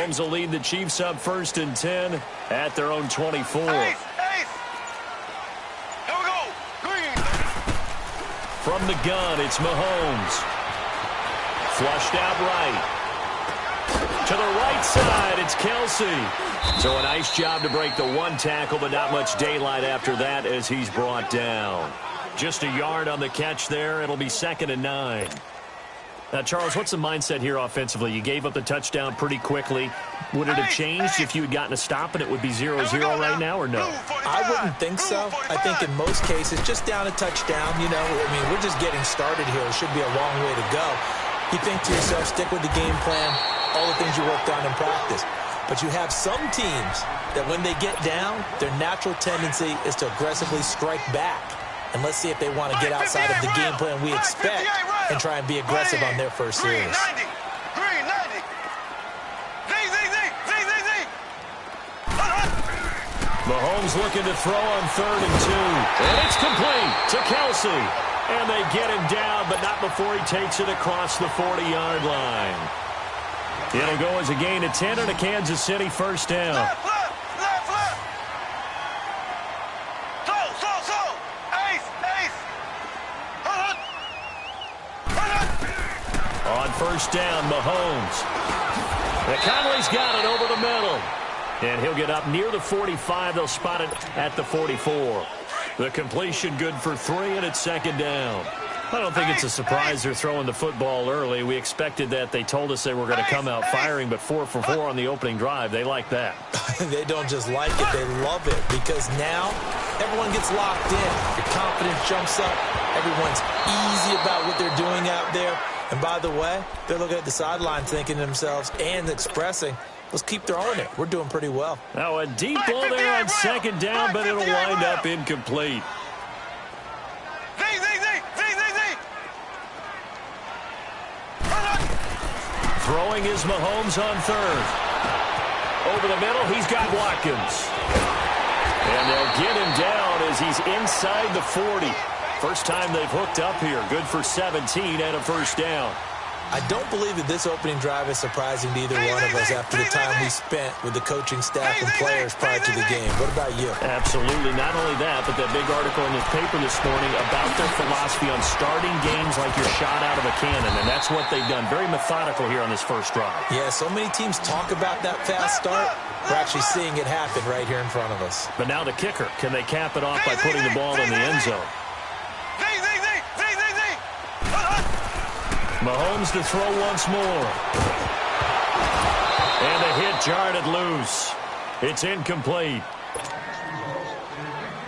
Mahomes will lead the Chiefs up 1st and 10 at their own 24. Here we go. Green. From the gun, it's Mahomes. Flushed out right. To the right side, it's Kelsey. So a nice job to break the one tackle, but not much daylight after that as he's brought down. Just a yard on the catch there. It'll be 2nd and 9. Now, Charles, what's the mindset here offensively? You gave up the touchdown pretty quickly. Would it have changed if you had gotten a stop and it would be 0-0 right now, or no? I wouldn't think so. I think in most cases, just down a touchdown, you know, I mean, we're just getting started here. It should be a long way to go. You think to yourself, stick with the game plan, all the things you worked on in practice. But you have some teams that when they get down, their natural tendency is to aggressively strike back. And let's see if they want to get outside of the game plan we expect and try and be aggressive on their first series. Mahomes looking to throw on 3rd and 2. And it's complete to Kelsey. And they get him down, but not before he takes it across the 40-yard line. It'll go as a gain of 10 and a Kansas City 1st down. Left. On 1st down, Mahomes. And Conley's got it over the middle. And he'll get up near the 45. They'll spot it at the 44. The completion good for 3, and it's 2nd down. I don't think it's a surprise they're throwing the football early. We expected that. They told us they were going to come out firing, but 4 for 4 on the opening drive. They like that. They don't just like it, they love it, because now everyone gets locked in. Your confidence jumps up. Everyone's easy about what they're doing out there. And by the way, they're looking at the sideline thinking to themselves and expressing, let's keep throwing it. We're doing pretty well. Now a deep ball there on 2nd down, but it'll wind up incomplete. Throwing is Mahomes on 3rd. Over the middle, he's got Watkins. And they'll get him down as he's inside the 40. First time they've hooked up here. Good for 17 and a 1st down. I don't believe that this opening drive is surprising to either one of us after the time we spent with the coaching staff and players prior to the game. What about you? Absolutely. Not only that, but that big article in the paper this morning about their philosophy on starting games like you're shot out of a cannon, and that's what they've done. Very methodical here on this first drive. Yeah, so many teams talk about that fast start. We're actually seeing it happen right here in front of us. But now the kicker. Can they cap it off by putting the ball in the end zone? Mahomes to throw once more. And the hit jarred it loose. It's incomplete.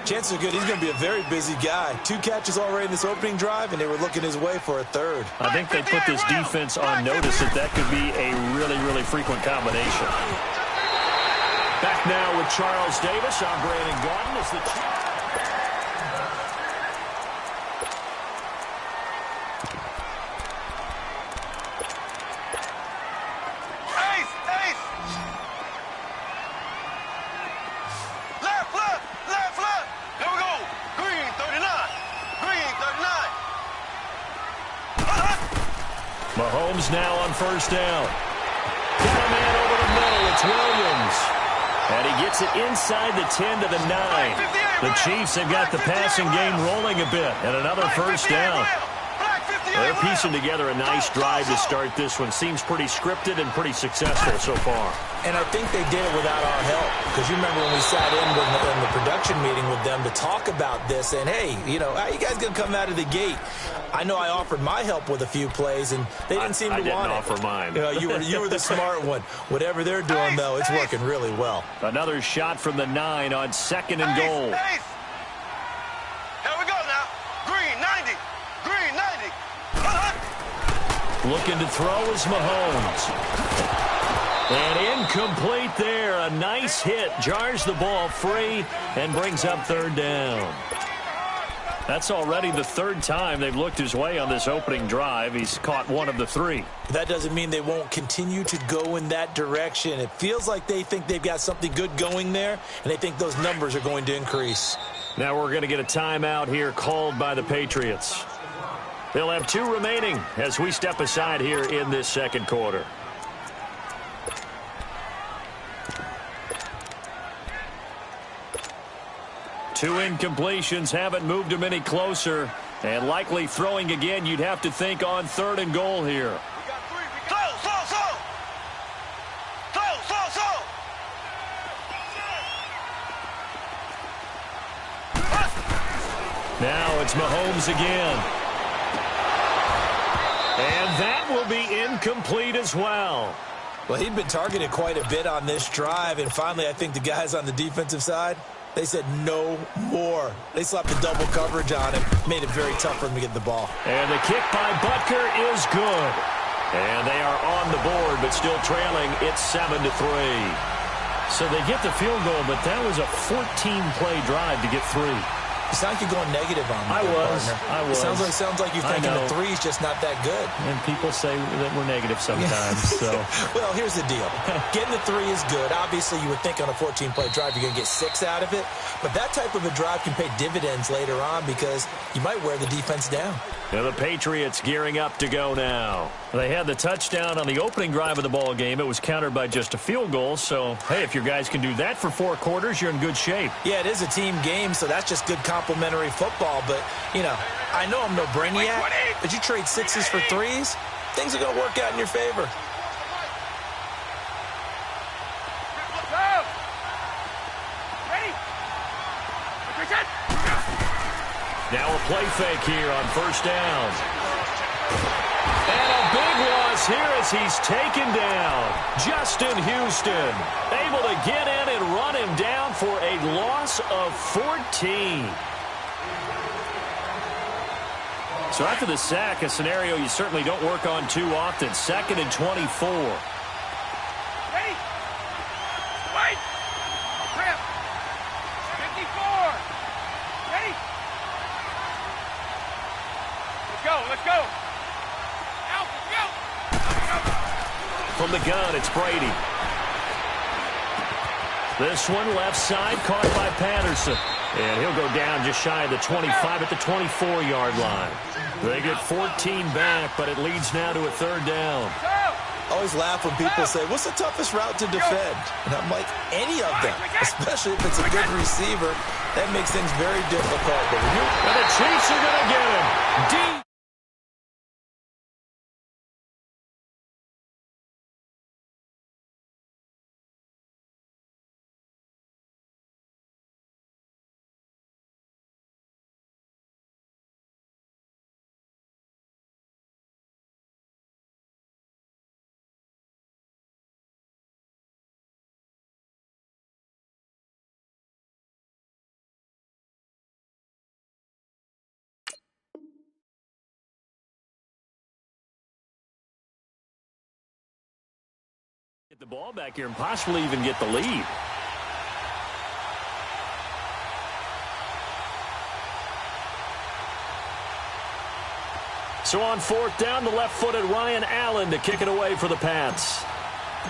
Chances are good he's going to be a very busy guy. 2 catches already in this opening drive, and they were looking his way for a 3rd. I think they put this defense on notice that could be a really, really frequent combination. Back now with Charles Davis. I'm Brandon Gordon as the Chiefs. Mahomes now on 1st down. Got a man over the middle. It's Williams. And he gets it inside the 10 to the 9. The Chiefs have got the passing game rolling a bit. And another 1st down. They're piecing together a nice drive to start this one. Seems pretty scripted and pretty successful so far. And I think they did it without our help. Because you remember when we sat in the production meeting with them to talk about this. And, hey, you know, how you guys going to come out of the gate? I know I offered my help with a few plays, and they didn't seem to want it. I didn't offer mine. You know, you were the smart one. Whatever they're doing, though, it's working really well. Another shot from the 9 on 2nd and goal. Here we go now. Green 90. Green 90. Looking to throw is Mahomes. And incomplete there. A nice hit. Jars the ball free and brings up 3rd down. That's already the 3rd time they've looked his way on this opening drive. He's caught 1 of the 3. That doesn't mean they won't continue to go in that direction. It feels like they think they've got something good going there, and they think those numbers are going to increase. Now we're going to get a timeout here called by the Patriots. They'll have 2 remaining as we step aside here in this 2nd quarter. 2 incompletions haven't moved him any closer. And likely throwing again, you'd have to think on 3rd and goal here. Now it's Mahomes again. And that will be incomplete as well. Well, he'd been targeted quite a bit on this drive, and finally I think the guys on the defensive side, they said no more. They slapped the double coverage on him, made it very tough for him to get the ball. And the kick by Butker is good. And they are on the board, but still trailing. It's 7-3. So they get the field goal, but that was a 14-play drive to get 3. You sound like you're going negative on me. I was. It sounds like you're thinking the 3's just not that good. And people say that we're negative sometimes. So, well, here's the deal. Getting the 3 is good. Obviously, you would think on a 14-play drive you're going to get 6 out of it. But that type of a drive can pay dividends later on because you might wear the defense down. Now the Patriots gearing up to go now. They had the touchdown on the opening drive of the ball game. It was countered by just a field goal. So, hey, if your guys can do that for 4 quarters, you're in good shape. Yeah, it is a team game, so that's just good complimentary football. But, you know, I know I'm no brainiac, but you trade 6s for 3s, things are going to work out in your favor. Now a play fake here on 1st down. And a big loss here as he's taken down. Justin Houston able to get in and run him down for a loss of 14. So after the sack, a scenario you certainly don't work on too often. 2nd and 24. Ready? Wait! Grip! 54! Ready? Let's go! Out, go! From the gun, it's Brady. This one left side, caught by Patterson. And he'll go down just shy of the 25 at the 24-yard line. They get 14 back, but it leads now to a 3rd down. I always laugh when people say, what's the toughest route to defend? And I'm like, any of them, especially if it's a good receiver. That makes things very difficult. But and the Chiefs are going to get him. Deep. Get the ball back here and possibly even get the lead. So on 4th down, the left-footed Ryan Allen to kick it away for the Pats.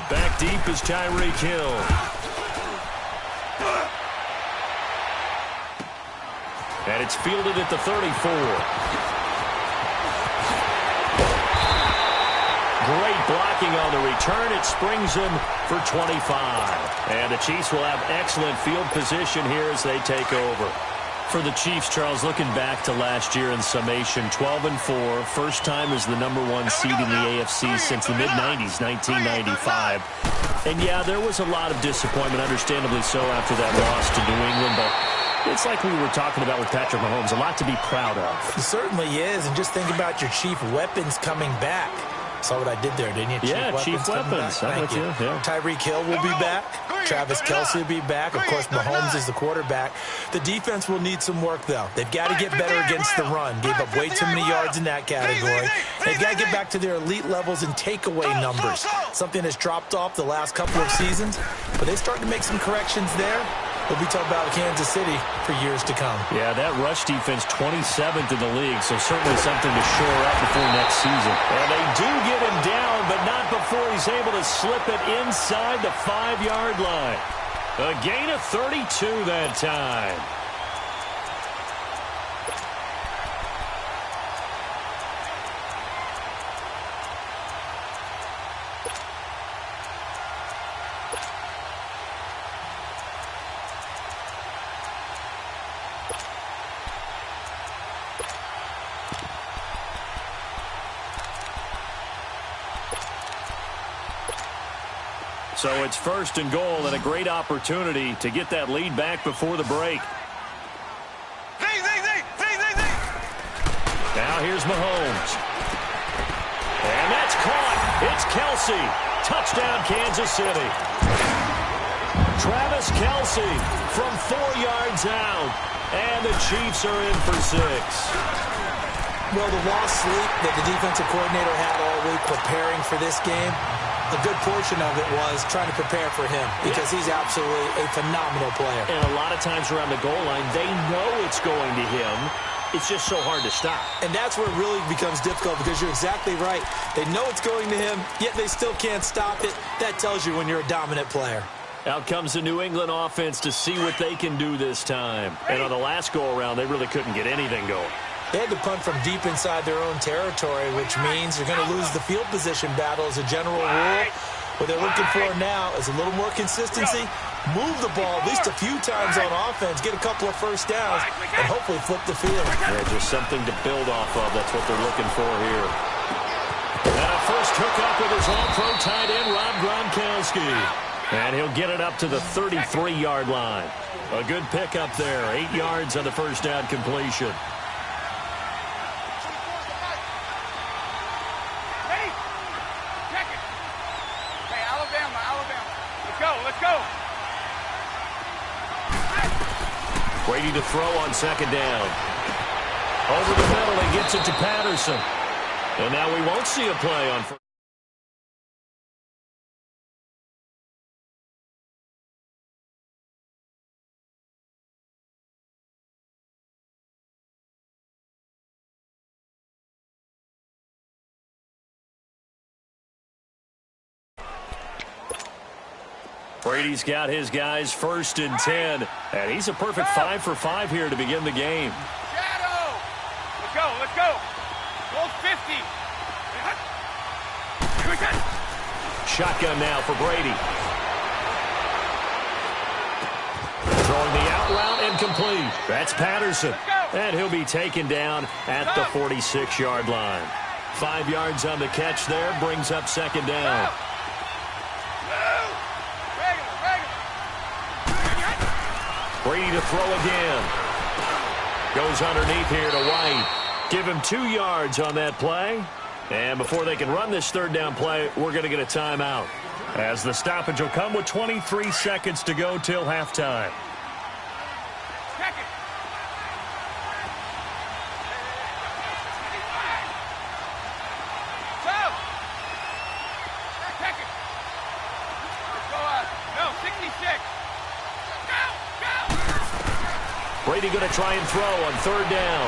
Back deep is Tyreek Hill. And it's fielded at the 34. Great blocking on the return. It springs him for 25. And the Chiefs will have excellent field position here as they take over. For the Chiefs, Charles, looking back to last year in summation, 12-4. First time as the #1 seed in the AFC since the mid-90s, 1995. And, yeah, there was a lot of disappointment, understandably so, after that loss to New England. But it's like we were talking about with Patrick Mahomes, a lot to be proud of. It certainly is. And just think about your chief weapons coming back. Saw what I did there, didn't you? Yeah, Chief Weapons. Thank you. Yeah. Tyreek Hill will be back. Travis Kelce will be back. Of course, Mahomes is the quarterback. The defense will need some work, though. They've got to get better against the run. Gave up way too many yards in that category. They've got to get back to their elite levels in takeaway numbers. Something that's dropped off the last couple of seasons. But they start to make some corrections there. We'll be talking about Kansas City for years to come. Yeah, that rush defense, 27th in the league, so certainly something to shore up before next season. And they do get him down, but not before he's able to slip it inside the 5-yard line. A gain of 32 that time. So it's 1st and goal and a great opportunity to get that lead back before the break. Now here's Mahomes. And that's caught. It's Kelsey. Touchdown, Kansas City. Travis Kelsey from 4 yards out. And the Chiefs are in for 6. Well, the lost sleep that the defensive coordinator had all week preparing for this game, a good portion of it was trying to prepare for him because he's absolutely a phenomenal player. And a lot of times around the goal line, they know it's going to him. It's just so hard to stop. And that's where it really becomes difficult because you're exactly right. They know it's going to him, yet they still can't stop it. That tells you when you're a dominant player. Out comes the New England offense to see what they can do this time. And on the last go-around, they really couldn't get anything going. They had to punt from deep inside their own territory, which means you're going to lose the field position battle as a general rule. What they're looking for now is a little more consistency, move the ball at least a few times on offense, get a couple of first downs, and hopefully flip the field. Yeah, just something to build off of. That's what they're looking for here. And a first hookup with his all-pro tight end, Rob Gronkowski. And he'll get it up to the 33-yard line. A good pickup there, 8 yards on the first down completion. Brady to throw on 2nd down. Over the middle, he gets it to Patterson. And now we won't see a play on first. Brady's got his guys 1st and 10, and he's a perfect 5 for 5 here to begin the game. Shadow! Let's go! Goal 50! Shotgun now for Brady. Throwing the out route and complete. That's Patterson. And he'll be taken down at the 46-yard line. 5 yards on the catch there, brings up 2nd down. Brady to throw again. Goes underneath here to White. Give him 2 yards on that play. And before they can run this 3rd down play, we're going to get a timeout. As the stoppage will come with 23 seconds to go till halftime. Brady going to try and throw on 3rd down.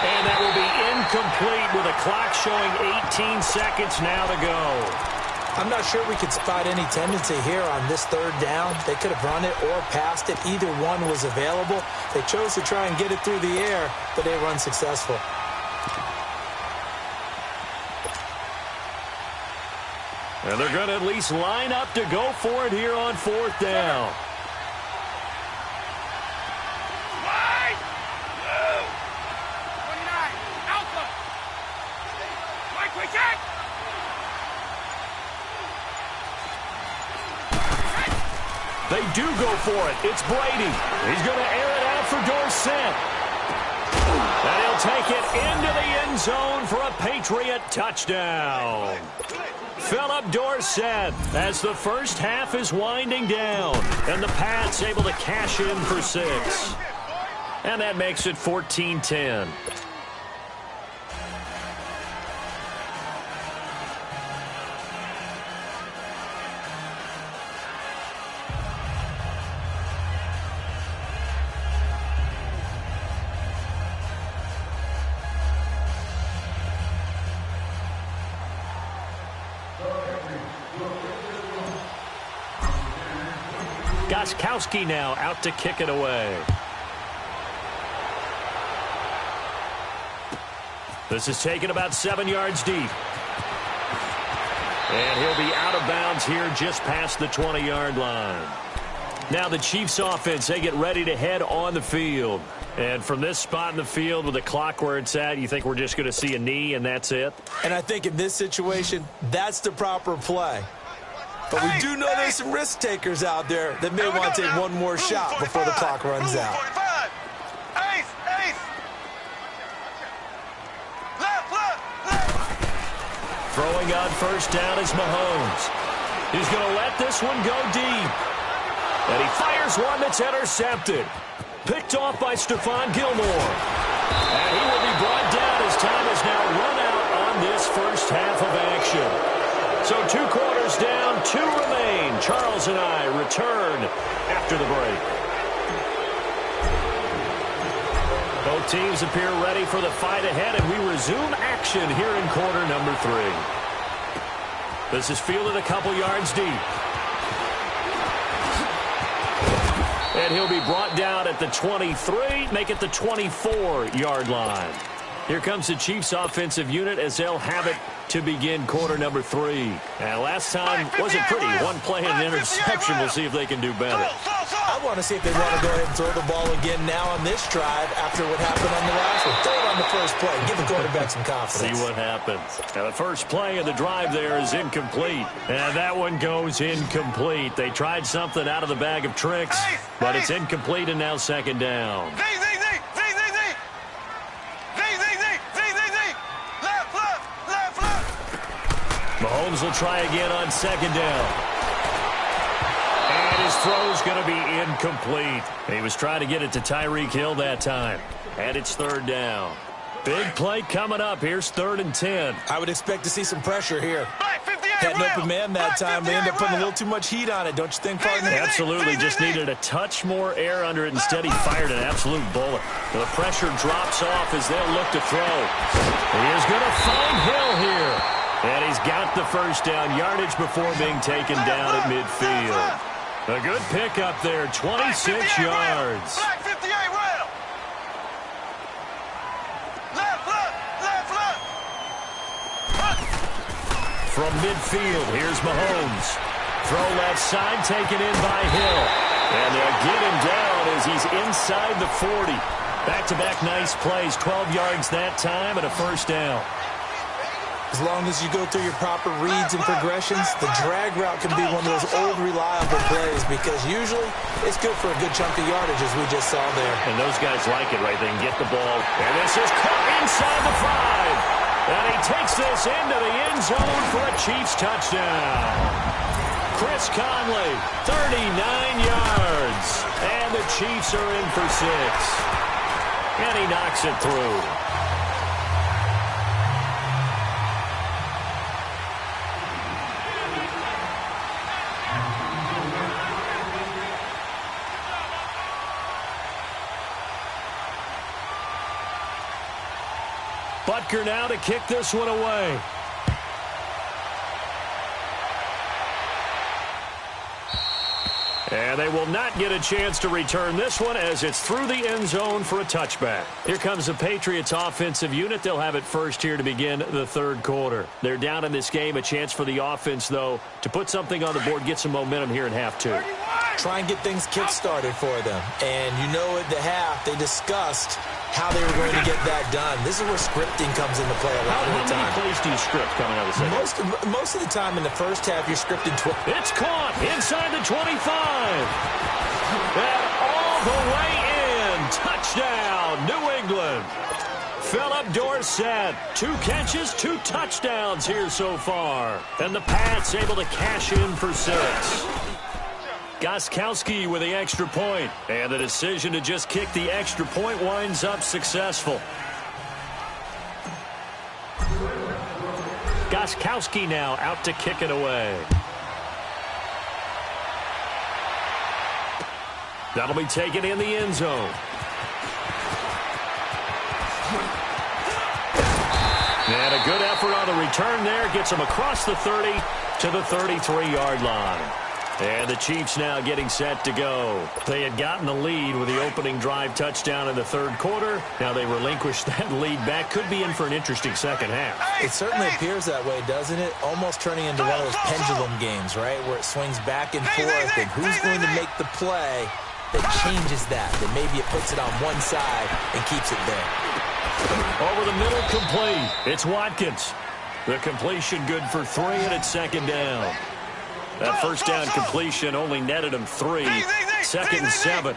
And that will be incomplete with a clock showing 18 seconds now to go. I'm not sure we could spot any tendency here on this 3rd down. They could have run it or passed it. Either one was available. They chose to try and get it through the air, but they were unsuccessful. And they're going to at least line up to go for it here on 4th down. They do go for it. It's Brady. He's going to air it out for Dorsett. And he'll take it into the end zone for a Patriot touchdown. Philip Dorsett as the first half is winding down. And the Pats able to cash in for 6. And that makes it 14-10. Gostkowski now out to kick it away. This is taken about 7 yards deep. And he'll be out of bounds here just past the 20-yard line. Now the Chiefs offense, they get ready to head on the field. And from this spot in the field with the clock where it's at, you think we're just going to see a knee and that's it? And I think in this situation, that's the proper play. But we do know there's some risk takers out there that may want to take one more shot before the clock runs out. Ace, ace. Left, left, left. Throwing on first down is Mahomes. He's going to let this one go deep. And he fires one that's intercepted. Picked off by Stephon Gilmore. And he will be brought down as time has now run out on this first half of action. So 2 quarters down, 2 remain. Charles and I return after the break. Both teams appear ready for the fight ahead, and we resume action here in quarter number 3. This is fielded a couple yards deep. And he'll be brought down at the 23, make it the 24-yard line. Here comes the Chiefs offensive unit as they'll have it to begin quarter number 3. And last time wasn't pretty. 1 play and an interception. We'll see if they can do better. I want to see if they want to go ahead and throw the ball again now on this drive after what happened on the last one. Throw it on the first play. Give the quarterback some confidence. See what happens. Now, the first play of the drive there is incomplete. And that one goes incomplete. They tried something out of the bag of tricks, but it's incomplete and now second down. Mahomes will try again on second down. And his throw's going to be incomplete. He was trying to get it to Tyreek Hill that time. And it's third down. Big play coming up. Here's 3rd and 10. I would expect to see some pressure here. Had an open man that time. They ended up putting a little too much heat on it, don't you think, partner? Absolutely. Just needed a touch more air under it. Instead, he fired an absolute bullet. The pressure drops off as they'll look to throw. He is going to find Hill here. And he's got the first down yardage before being taken down at midfield. A good pickup there, 26 yards. From midfield, here's Mahomes. Throw left side, taken in by Hill. And they'll get him down as he's inside the 40. Back-to-back nice plays, 12 yards that time and a first down. As long as you go through your proper reads and progressions, the drag route can be one of those old reliable plays because usually it's good for a good chunk of yardage as we just saw there. And those guys like it, right? They can get the ball. And this is caught inside the 5. And he takes this into the end zone for a Chiefs touchdown. Chris Conley, 39 yards. And the Chiefs are in for 6. And he knocks it through. Butker now to kick this one away. And they will not get a chance to return this one as it's through the end zone for a touchback. Here comes the Patriots offensive unit. They'll have it first here to begin the 3rd quarter. They're down in this game. A chance for the offense, though, to put something on the board, get some momentum here in half 2. Try and get things kick-started for them. And you know at the half, they discussed how they were going to get that done. This is where scripting comes into play a lot of the time. How many plays do you script coming out of the second? Most of the time in the first half, you're scripting 12. It's caught inside the 25. And all the way in. Touchdown, New England. Philip Dorsett, 2 catches, 2 touchdowns here so far. And the Pats able to cash in for 6. Gostkowski with the extra point. And the decision to just kick the extra point winds up successful. Gostkowski now out to kick it away. That'll be taken in the end zone. And a good effort on the return there. Gets him across the 30 to the 33-yard line. And the Chiefs now getting set to go. They had gotten the lead with the opening drive touchdown in the 3rd quarter. Now they relinquished that lead back. Could be in for an interesting second half. It certainly appears that way, doesn't it? Almost turning into one of those pendulum games, right? Where it swings back and forth. And who's going to make the play that changes that? That maybe it puts it on one side and keeps it there. Over the middle, complete. It's Watkins. The completion good for 3, and it's second down. That first down completion only netted him 3. Second and 7.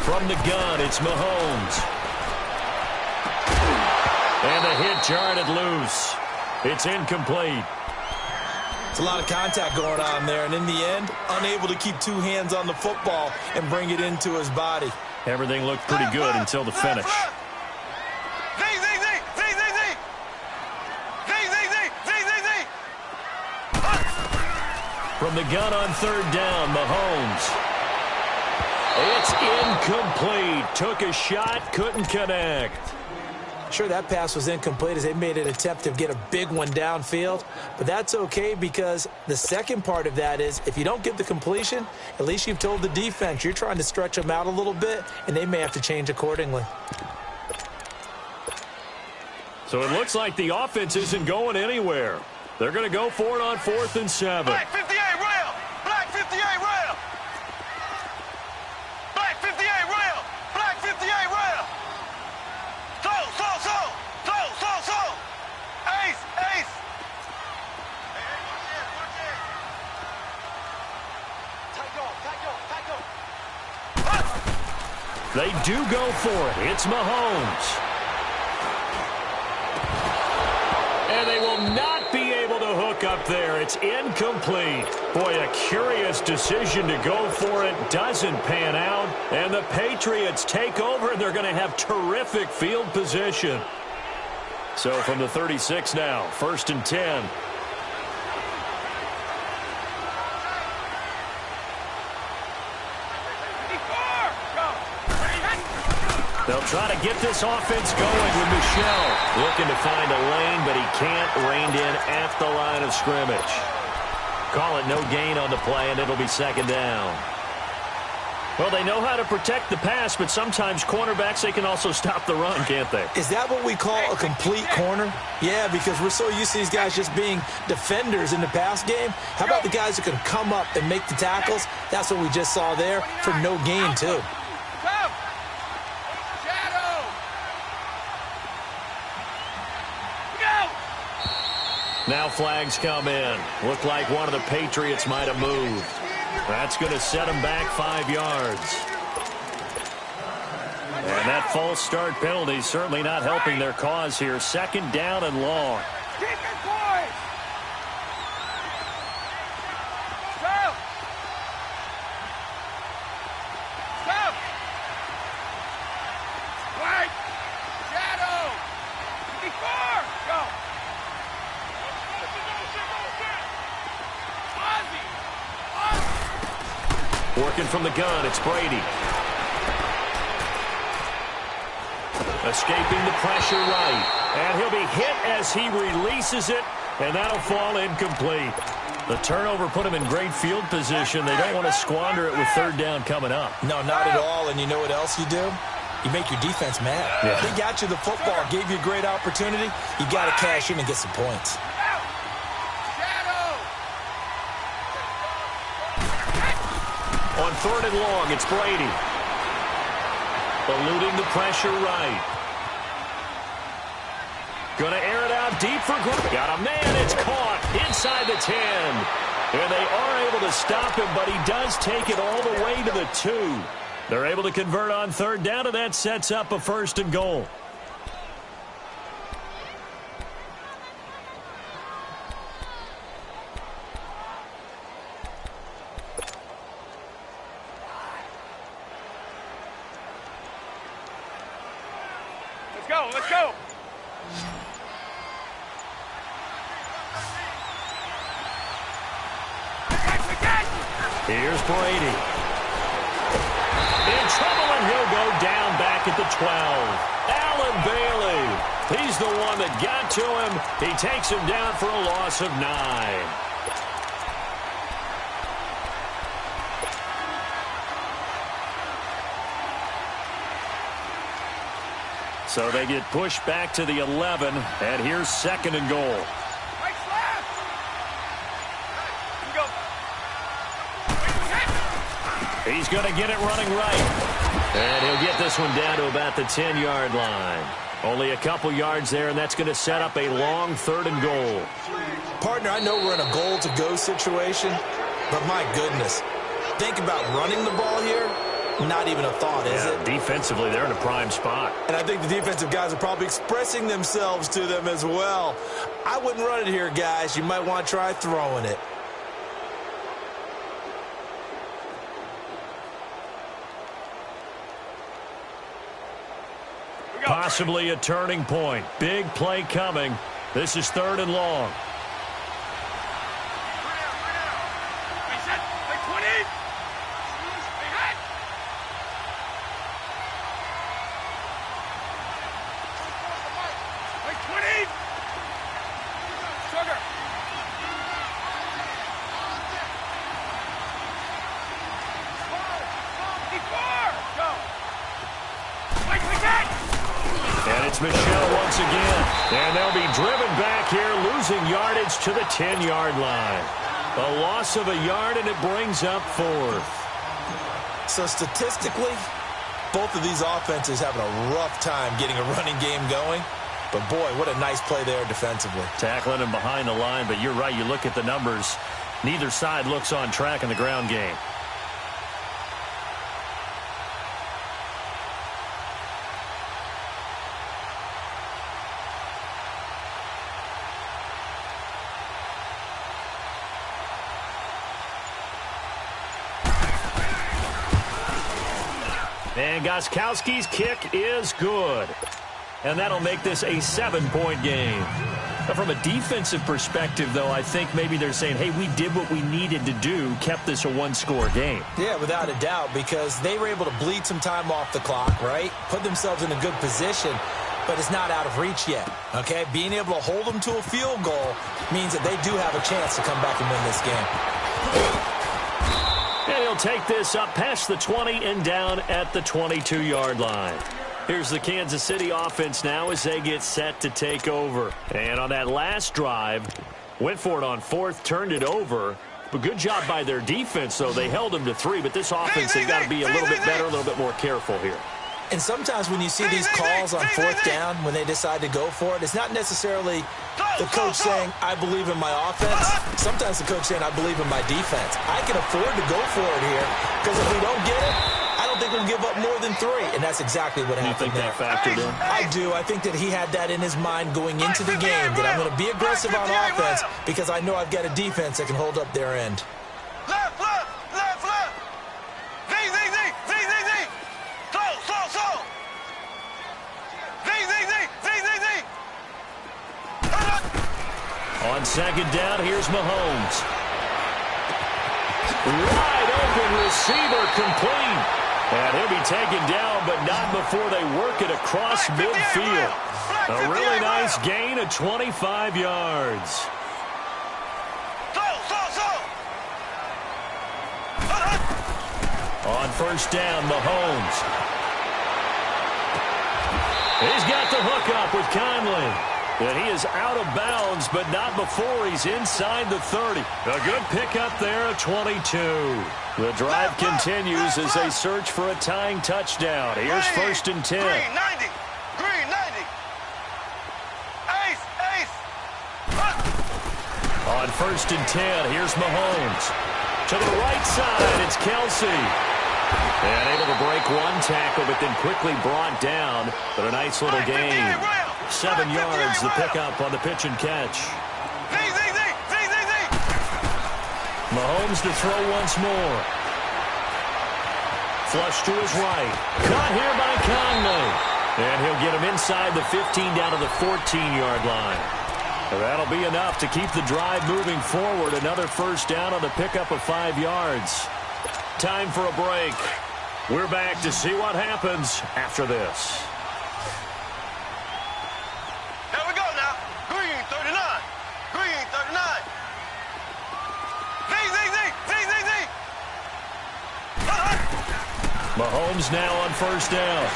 From the gun, it's Mahomes. And the hit jarred it loose. It's incomplete. It's a lot of contact going on there, and in the end, unable to keep two hands on the football and bring it into his body. Everything looked pretty good until the finish. From the gun on third down, Mahomes. It's incomplete. Took a shot, couldn't connect. Sure, that pass was incomplete as they made an attempt to get a big one downfield, but that's okay because the second part of that is if you don't get the completion, at least you've told the defense you're trying to stretch them out a little bit, and they may have to change accordingly. So it looks like the offense isn't going anywhere. They're going to go for it on 4th and 7. Black 58 rail! Black 58 rail! Black 58 rail! Black 58 rail! So! Ace! Ace! They do go for it. It's Mahomes. And they will not be able to hook up there. It's incomplete. Boy, a curious decision to go for it. Doesn't pan out. And the Patriots take over. They're going to have terrific field position. So from the 36 now, 1st and 10. They'll try to get this offense going with Michel. Looking to find a lane, but he can't. Reined in at the line of scrimmage. Call it no gain on the play, and it'll be 2nd down. Well, they know how to protect the pass, but sometimes cornerbacks, they can also stop the run, can't they? Is that what we call a complete corner? Yeah, because we're so used to these guys just being defenders in the pass game. How about the guys who can come up and make the tackles? That's what we just saw there for no gain, too. Now flags come in. Looked like one of the Patriots might have moved. That's going to set them back 5 yards. And that false start penalty certainly not helping their cause here. 2nd down and long. Working from the gun, it's Brady. Escaping the pressure right. And he'll be hit as he releases it, and that'll fall incomplete. The turnover put him in great field position. They don't want to squander it with 3rd down coming up. No, not at all. And you know what else you do? You make your defense mad. Yeah. They got you the football, gave you a great opportunity. You got to cash in and get some points. On 3rd and long, it's Brady. Eluding the pressure right. Going to air it out deep for Gronk. Got a man, it's caught inside the 10. And they are able to stop him, but he does take it all the way to the 2. They're able to convert on 3rd down, and that sets up a 1st and goal. Let's go. Here's Brady. In trouble, and he'll go down back at the 12. Allen Bailey. He's the one that got to him. He takes him down for a loss of 9. So they get pushed back to the 11, and here's 2nd and goal. He's going to get it running right. And he'll get this one down to about the 10-yard line. Only a couple yards there, and that's going to set up a long 3rd and goal. Partner, I know we're in a goal-to-go situation, but my goodness, think about running the ball here. Not even a thought, is it? Defensively, they're in a prime spot. And I think the defensive guys are probably expressing themselves to them as well. I wouldn't run it here, guys. You might want to try throwing it. Possibly a turning point. Big play coming. This is 3rd and long. And it's Michelle once again. And they'll be driven back here, losing yardage to the 10-yard line. A loss of a yard, and it brings up 4th. So statistically, both of these offenses having a rough time getting a running game going. But, boy, what a nice play there defensively. Tackling him behind the line, but you're right. You look at the numbers. Neither side looks on track in the ground game. And Gostkowski's kick is good. And that'll make this a 7-point game. Now, from a defensive perspective, though, I think maybe they're saying, hey, we did what we needed to do, kept this a one-score game. Yeah, without a doubt, because they were able to bleed some time off the clock, right? Put themselves in a good position, but it's not out of reach yet, okay? Being able to hold them to a field goal means that they do have a chance to come back and win this game. And he'll take this up past the 20 and down at the 22-yard line. Here's the Kansas City offense now as they get set to take over. And on that last drive, went for it on 4th, turned it over. But good job by their defense, though. They held them to 3, but this offense, they've got to be a little bit better, a little bit more careful here. And sometimes when you see these calls on 4th down, when they decide to go for it, it's not necessarily the coach saying, I believe in my offense. Sometimes the coach saying, I believe in my defense. I can afford to go for it here, because if we don't get it, I don't think we'll give up more than 3. And that's exactly what happened there. You think that factored in? I do. I think that he had that in his mind going into the game, that I'm going to be aggressive on offense because I know I've got a defense that can hold up their end. Left, left, left, left. Z, Z, Z, Z, Z, Z. Slow, slow, slow. Z, Z, Z, Z, Z, Z. On 2nd down, here's Mahomes. Wide open receiver complete. And he'll be taken down, but not before they work it across midfield. A really nice gain of 25 yards. Slow, slow, slow. On 1st down, Mahomes. He's got the hook up with Conley. And he is out of bounds, but not before he's inside the 30. A good pickup there at 22. The drive continues as they search for a tying touchdown. Here's 1st and 10. Green 90. Green 90. Ace, ace. On 1st and 10, here's Mahomes. To the right side, it's Kelsey. And able to break one tackle, but then quickly brought down. But a nice little gain. 7 yards, the pickup on the pitch and catch. Z, Z, Z, Z, Z, Z. Mahomes to throw once more. Flush to his right. Caught here by Conley. And he'll get him inside the 15 down to the 14-yard line. That'll be enough to keep the drive moving forward. Another 1st down on the pickup of 5 yards. Time for a break. We're back to see what happens after this. Here we go now. Green 39. Green 39. Z, Z, Z, Z, Z, Z. Mahomes now on 1st down.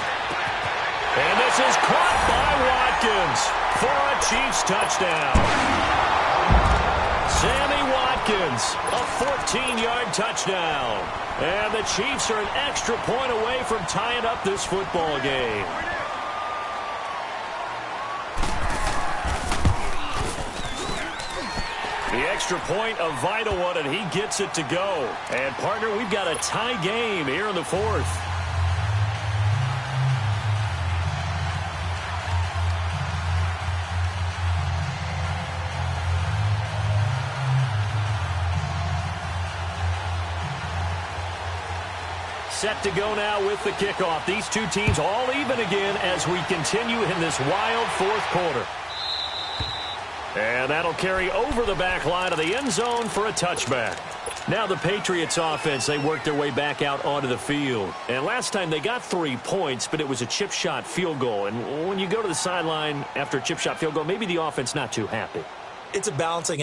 And this is caught by Watkins for a Chiefs touchdown. Sammy Watkins, a 14-yard touchdown. And the Chiefs are an extra point away from tying up this football game. The extra point, a vital one, and he gets it to go. And, partner, we've got a tie game here in the fourth. Set to go now with the kickoff. These two teams all even again as we continue in this wild fourth quarter. And that'll carry over the back line of the end zone for a touchback. Now the Patriots offense, they worked their way back out onto the field. And last time they got 3 points, but it was a chip shot field goal. And when you go to the sideline after a chip shot field goal, maybe the offense not too happy. It's a balancing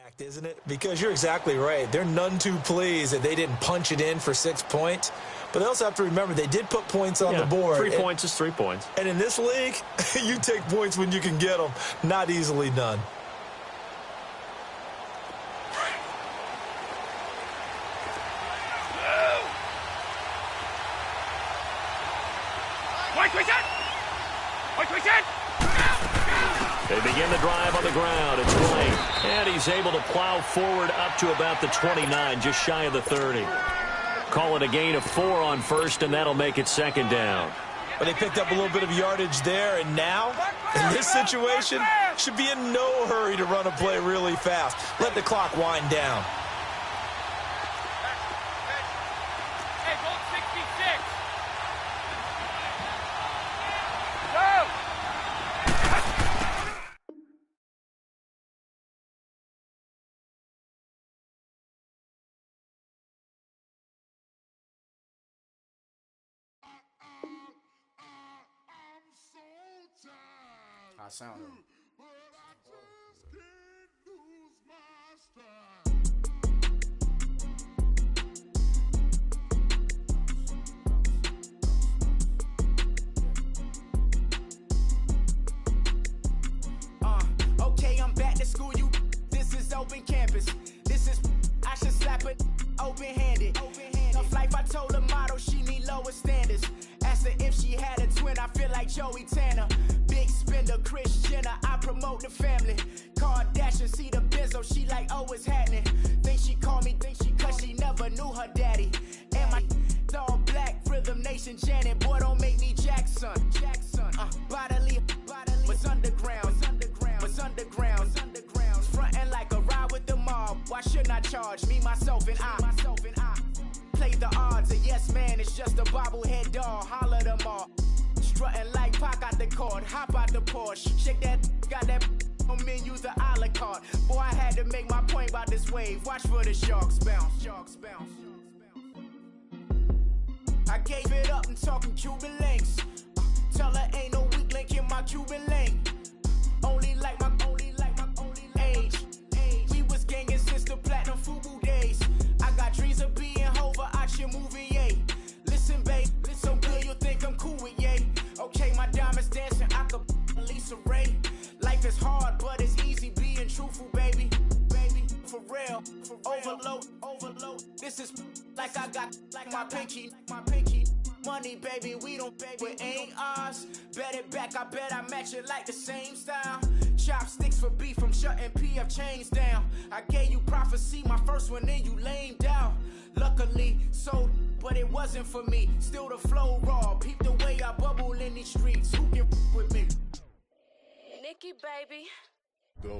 act, isn't it? Because you're exactly right. They're none too pleased that they didn't punch it in for 6 points. But they also have to remember they did put points on the board. 3 points is 3 points. And in this league, you take points when you can get them. Not easily done. They begin the drive on the ground. It's White. And he's able to plow forward up to about the 29, just shy of the 30. Call it a gain of 4 on first, and that'll make it second down. Well, they picked up a little bit of yardage there, and now, in this situation, should be in no hurry to run a play really fast. Let the clock wind down. I sound it. Okay, I'm back to school, you. This is open campus. This is, I should slap it open-handed. Tough life, I told the model she need lower standards. Asked her if she had a twin, I feel like Joey Tanner. Big spender, Kris Jenner, I promote the family. Kardashian, see the Benzo, she like, oh, it's happening. Think she called me, cause she never knew her daddy. And my all black, Rhythm Nation, Janet, boy, don't make me Jackson. Bodily, was underground, frontin' like a ride with the mob. Why shouldn't I charge me, myself, and I? Play the odds, a yes man, it's just a bobblehead doll. Holler them all. Strutting like Pac out the court, hop out the Porsche. Shake that, got that on menu, the a la carte. Boy, I had to make my point about this wave. Watch for the sharks bounce. I gave it up and talking Cuban links. Tell her ain't no weak link in my Cuban lane. Only like my age. We was gangin' since the platinum FUBU days. I got dreams of being Hova out your movie, yay. Listen, babe, so good you think I'm cool with yay. Okay, my diamonds dancing, I could Lisa Ray. Life is hard, but it's easy being truthful, baby. For real, overload. This is like I got like my pinky. Money, baby, we don't pay, it ain't ours. Bet it back, I bet I match it like the same style. Chopsticks for beef, I'm shutting PF chains down. I gave you prophecy, my first one, then you lamed out. Luckily, sold, but it wasn't for me. Still the flow raw, peep the way I bubble in these streets. Who can with me? Nikki, baby. Go.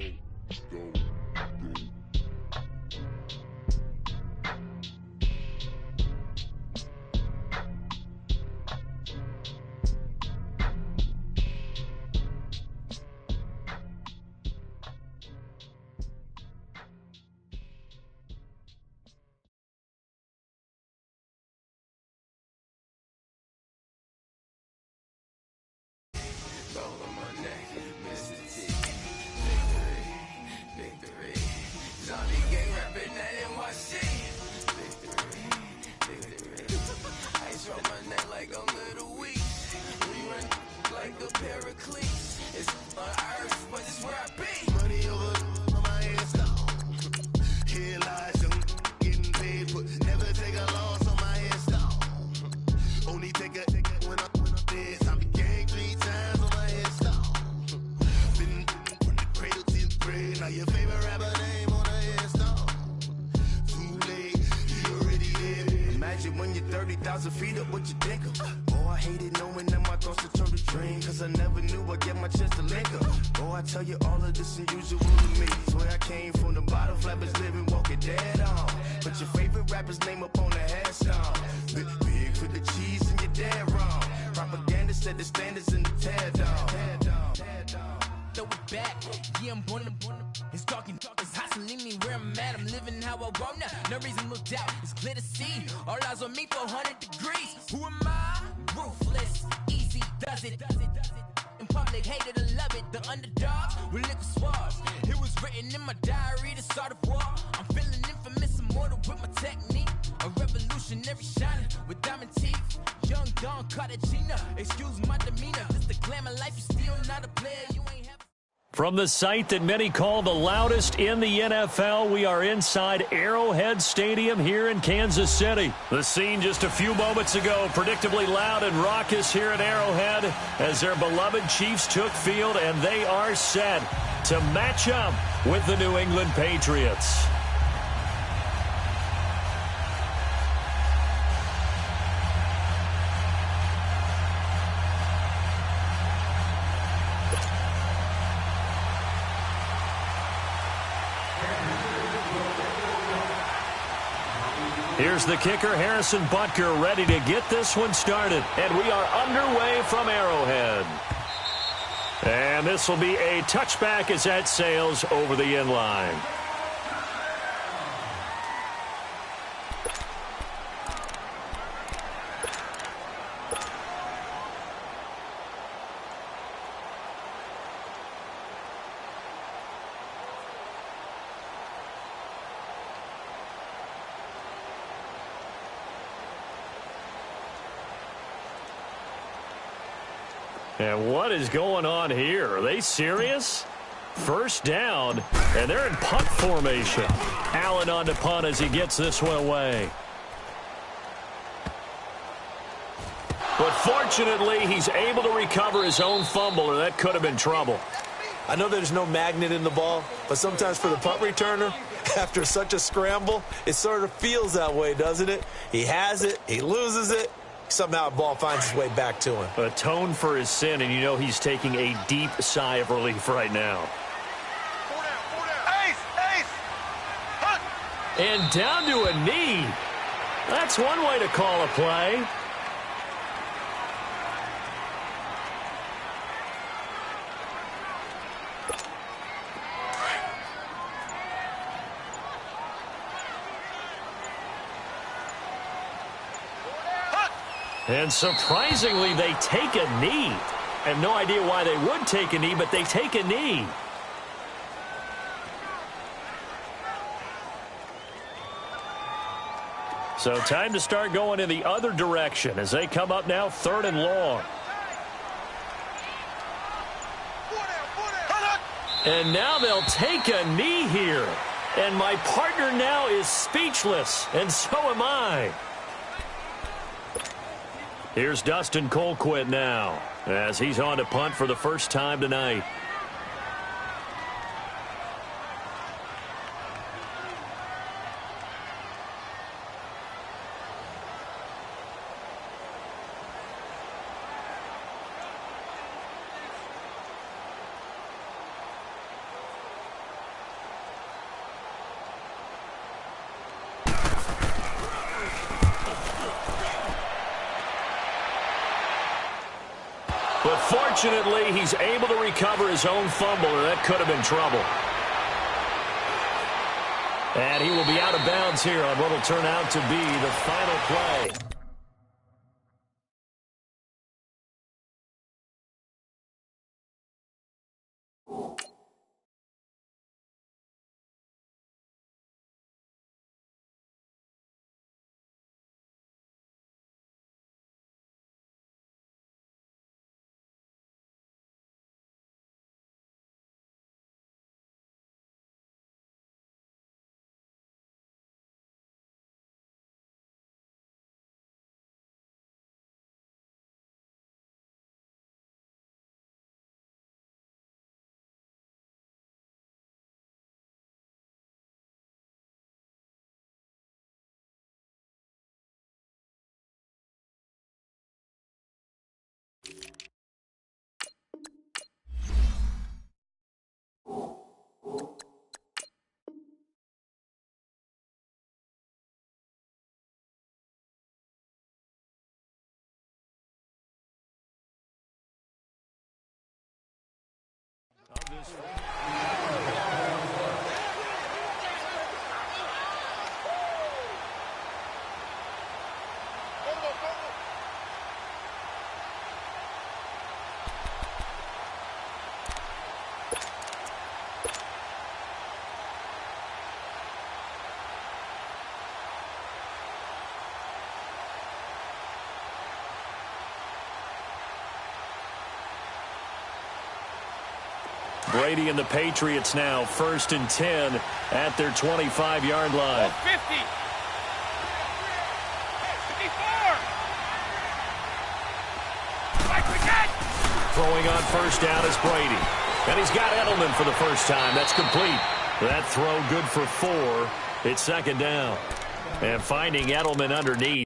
you when you're 30,000 feet up, what you think of? Oh, I hated knowing that my thoughts would turn to dream, cause I never knew I'd get my chance to link up. Oh, I tell you all of this unusual to me. Swear I came from the bottom, flappers living, walking dead on. Put your favorite rapper's name up on the headstone. Big for the cheese and you're dead wrong. Propaganda said the standards in the tear down. Throw it back, yeah, I'm born to. It's talking, it's hustling me where I'm at. I'm living how I want now. No reason to look doubt, it's clear to see. All eyes on me for 100 degrees. Who am I? Ruthless, easy does it. In public, hated to love it. The underdogs with liquor swabs. It was written in my diary to start a war. I'm feeling infamous, immortal with my technique. A revolutionary shining with diamond teeth. Young Don Cartagena, excuse my demeanor. This the glamour life, you still not a player. You ain't have. From the site that many call the loudest in the NFL, we are inside Arrowhead Stadium here in Kansas City. The scene just a few moments ago, predictably loud and raucous here at Arrowhead as their beloved Chiefs took field, and they are set to match up with the New England Patriots. Here's the kicker, Harrison Butker, ready to get this one started. And we are underway from Arrowhead. And this will be a touchback as that sails over the end line. And what is going on here? Are they serious? First down, and they're in punt formation. Allen on to punt as he gets this one away. But fortunately, he's able to recover his own fumble, or that could have been trouble. I know there's no magnet in the ball, but sometimes for the punt returner, after such a scramble, it sort of feels that way, doesn't it? He has it, he loses it. Somehow a ball finds its way back to him. Atone for his sin, and you know he's taking a deep sigh of relief right now. And down to a knee. That's one way to call a play. And surprisingly, they take a knee. I have no idea why they would take a knee, but they take a knee. So time to start going in the other direction as they come up now 3rd and long. And now they'll take a knee here. And my partner now is speechless, and so am I. Here's Dustin Colquitt now as he's on to punt for the first time tonight. But fortunately, he's able to recover his own fumble, or that could have been trouble. And he will be out of bounds here on what will turn out to be the final play. Brady and the Patriots now 1st and 10 at their 25-yard line. 50. 54. Throwing on 1st down is Brady. And he's got Edelman for the first time. That's complete. That throw good for 4. It's 2nd down. And finding Edelman underneath.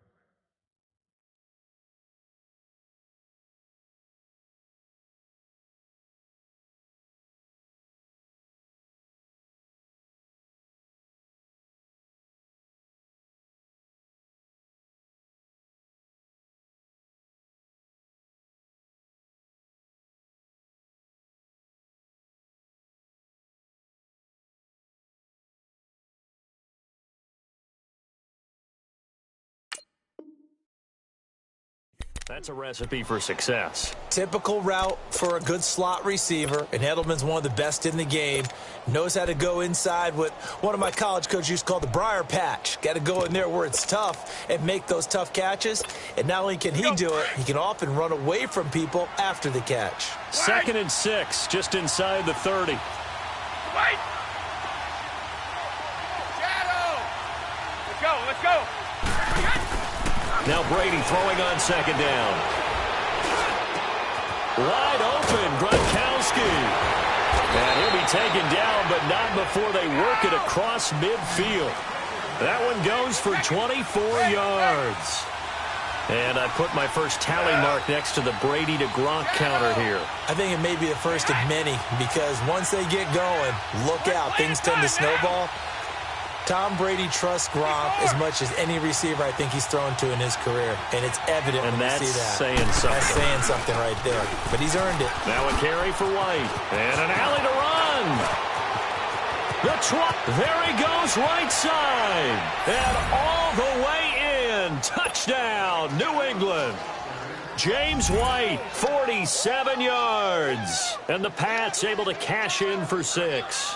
That's a recipe for success. Typical route for a good slot receiver, and Edelman's one of the best in the game. Knows how to go inside what one of my college coaches used to call the briar patch. Got to go in there where it's tough and make those tough catches. And not only can he do it, he can often run away from people after the catch. 2nd and 6, just inside the 30. Wait. Shadow. Let's go. Now Brady throwing on 2nd down. Wide open, Gronkowski. And he'll be taken down, but not before they work it across midfield. That one goes for 24 yards. And I put my first tally mark next to the Brady to Gronk counter here. I think it may be the first of many, because once they get going, look out, things tend to snowball. Tom Brady trusts Gronk as much as any receiver I think he's thrown to in his career. And it's evident when you see that. Saying something. That's saying something right there. But he's earned it. Now a carry for White. And an alley to run. There he goes, right side. And all the way in. Touchdown, New England. James White, 47 yards. And the Pats able to cash in for 6.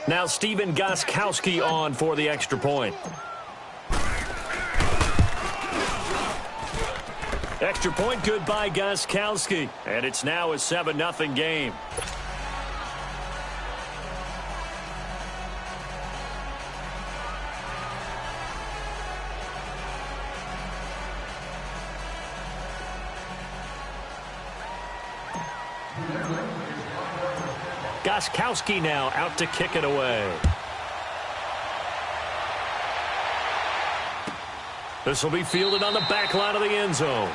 Now Stephen Gostkowski on for the extra point. Extra point good by Gostkowski. And it's now a 7-0 game. Gostkowski now out to kick it away. This will be fielded on the back line of the end zone.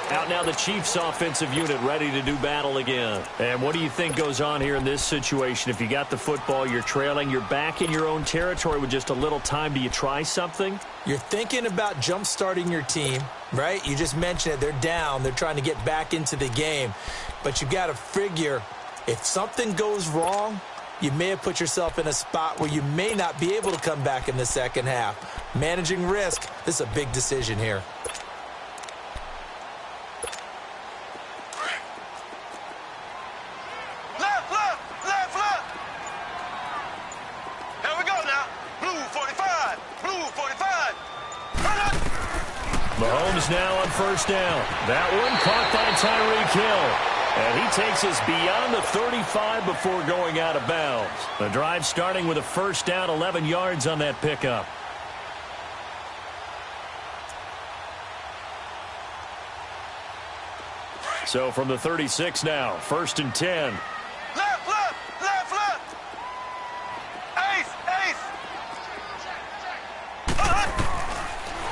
Out now the Chiefs offensive unit ready to do battle again. And what do you think goes on here in this situation? If you got the football, you're trailing, you're back in your own territory with just a little time. Do you try something? You're thinking about jump-starting your team, right? You just mentioned it. They're down. They're trying to get back into the game. But you got to figure if something goes wrong, you may have put yourself in a spot where you may not be able to come back in the second half. Managing risk, this is a big decision here. Mahomes now on 1st down. That one caught by Tyreek Hill. And he takes us beyond the 35 before going out of bounds. The drive starting with a 1st down, 11 yards on that pickup. So from the 36 now, 1st and 10. Left. Ace.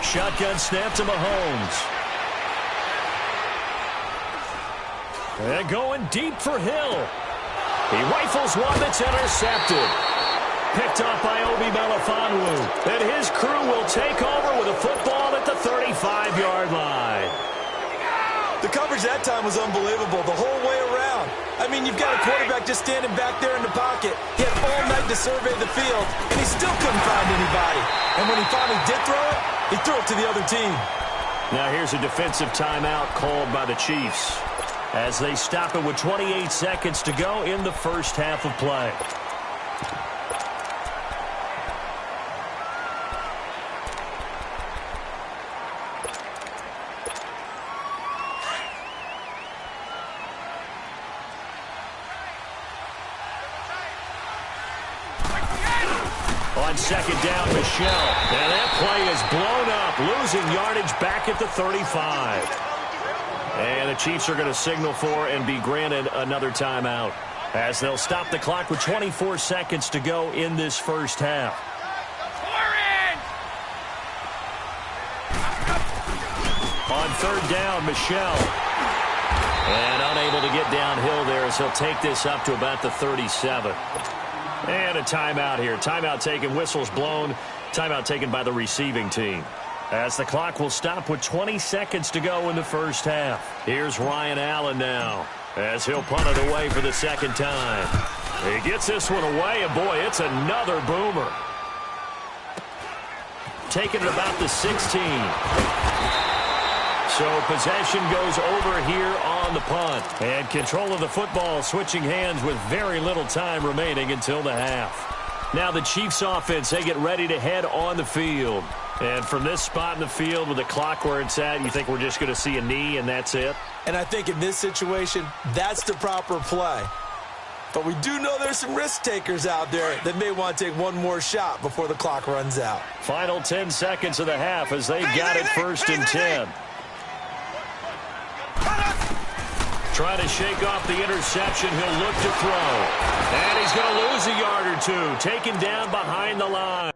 Shotgun snap to Mahomes. And going deep for Hill. He rifles one that's intercepted. Picked up by Obi Melifonwu. And his crew will take over with a football at the 35-yard line. The coverage that time was unbelievable the whole way around. I mean, you've got a quarterback just standing back there in the pocket. He had all night to survey the field, and he still couldn't find anybody. And when he finally did throw it, he threw it to the other team. Now here's a defensive timeout called by the Chiefs as they stop it with 28 seconds to go in the first half of play. On second down, Michelle. And that play is blown up, losing yardage back at the 35. And the Chiefs are going to signal for and be granted another timeout as they'll stop the clock with 24 seconds to go in this first half. On third down, Michelle. And unable to get downhill there as he'll take this up to about the 37. And a timeout here. Timeout taken, whistles blown. Timeout taken by the receiving team. As the clock will stop with 20 seconds to go in the first half. Here's Ryan Allen now as he'll punt it away for the second time. He gets this one away, and boy, it's another boomer. Taking it about the 16. So possession goes over here on the punt. And control of the football switching hands with very little time remaining until the half. Now the Chiefs offense, they get ready to head on the field. And from this spot in the field with the clock where it's at, you think we're just going to see a knee and that's it? And I think in this situation, that's the proper play. But we do know there's some risk takers out there that may want to take one more shot before the clock runs out. Final 10 seconds of the half as they've got it first and 10. Trying to shake off the interception. He'll look to throw. And he's going to lose a yard or two. Taken down behind the line.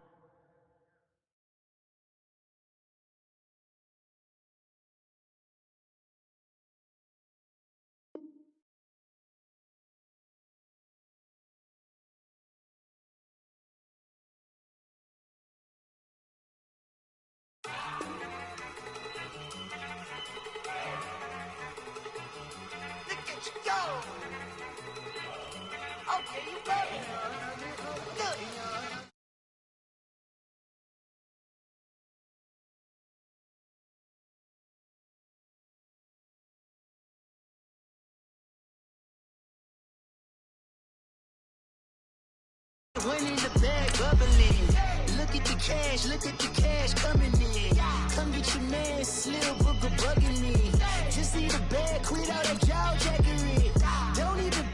One in the bag bubbling. Look at the cash coming in. Come get your man, Slim Booker bugging me. Just need a bag, quit all that jaw jackery. Don't even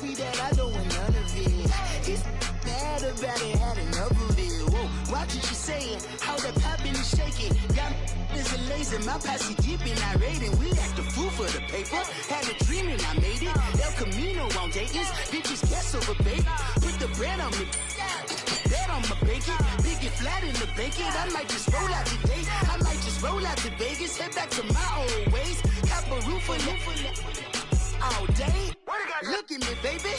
be that, I don't want none of it. It's bad about it, had enough of it. Whoa, watch what you saying, how that poppin' and shaking. Got is a laser, my posse deep and I raiding. We act the fool for the paper. Had a dream and I made it. El Camino on Dayton's, bitches guess over baby. Put the bread on me. Bet on my bacon, big and flat in the bacon. I might just roll out today. I might just roll out to Vegas, head back to my old ways. Have a roof for all day. Look at me, baby.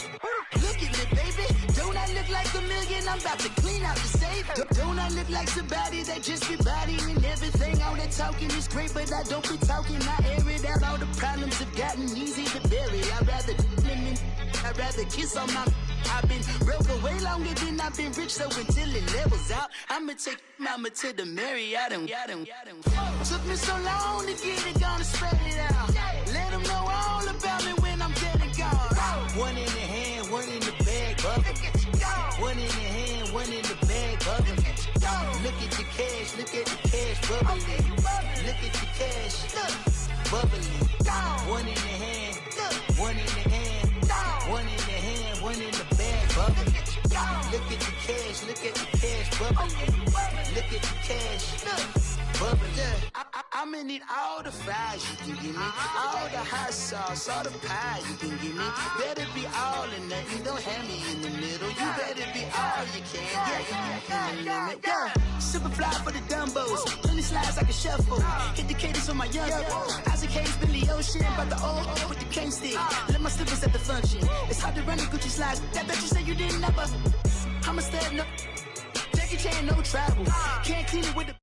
Look at me, baby. Don't I look like a million? I'm about to clean out the safe. Don't I look like somebody that just be bodying everything? All that talking is great, but I don't be talking. I air it out. All the problems have gotten easy to bury. I'd rather kiss on my. I've been broke away longer than I've been rich, so until it levels out, I'ma take mama to the Marriott and took me so long to get it, gonna spread it out. Let them know all about me when I'm dead and gone. One in the hand, one in the bag, bubbling. One in the hand, one in the bag, bubbling. Look at the cash, bubbling. Look at the cash, bubbling. One in the hand, one in the hand, one in the hand, one in the bag, bubbling. Look at the cash, bubbling. Look at the cash, bubbling. I'ma need all the fries you can give me, all the hot sauce, all the pie you can give me. Better be all or nothing, don't have me in the middle. You better be all you can. Yeah. Super fly for the Dumbos, 20 slides like a shuffle. Hit the cadence on my young. Isaac Hayes, Billy Ocean, but the old with the cane stick. Let my slippers at the function. It's hard to run the Gucci slides. That bet you say you didn't never. I'm a step, no. Jackie Chan, no travel. Can't clean it with the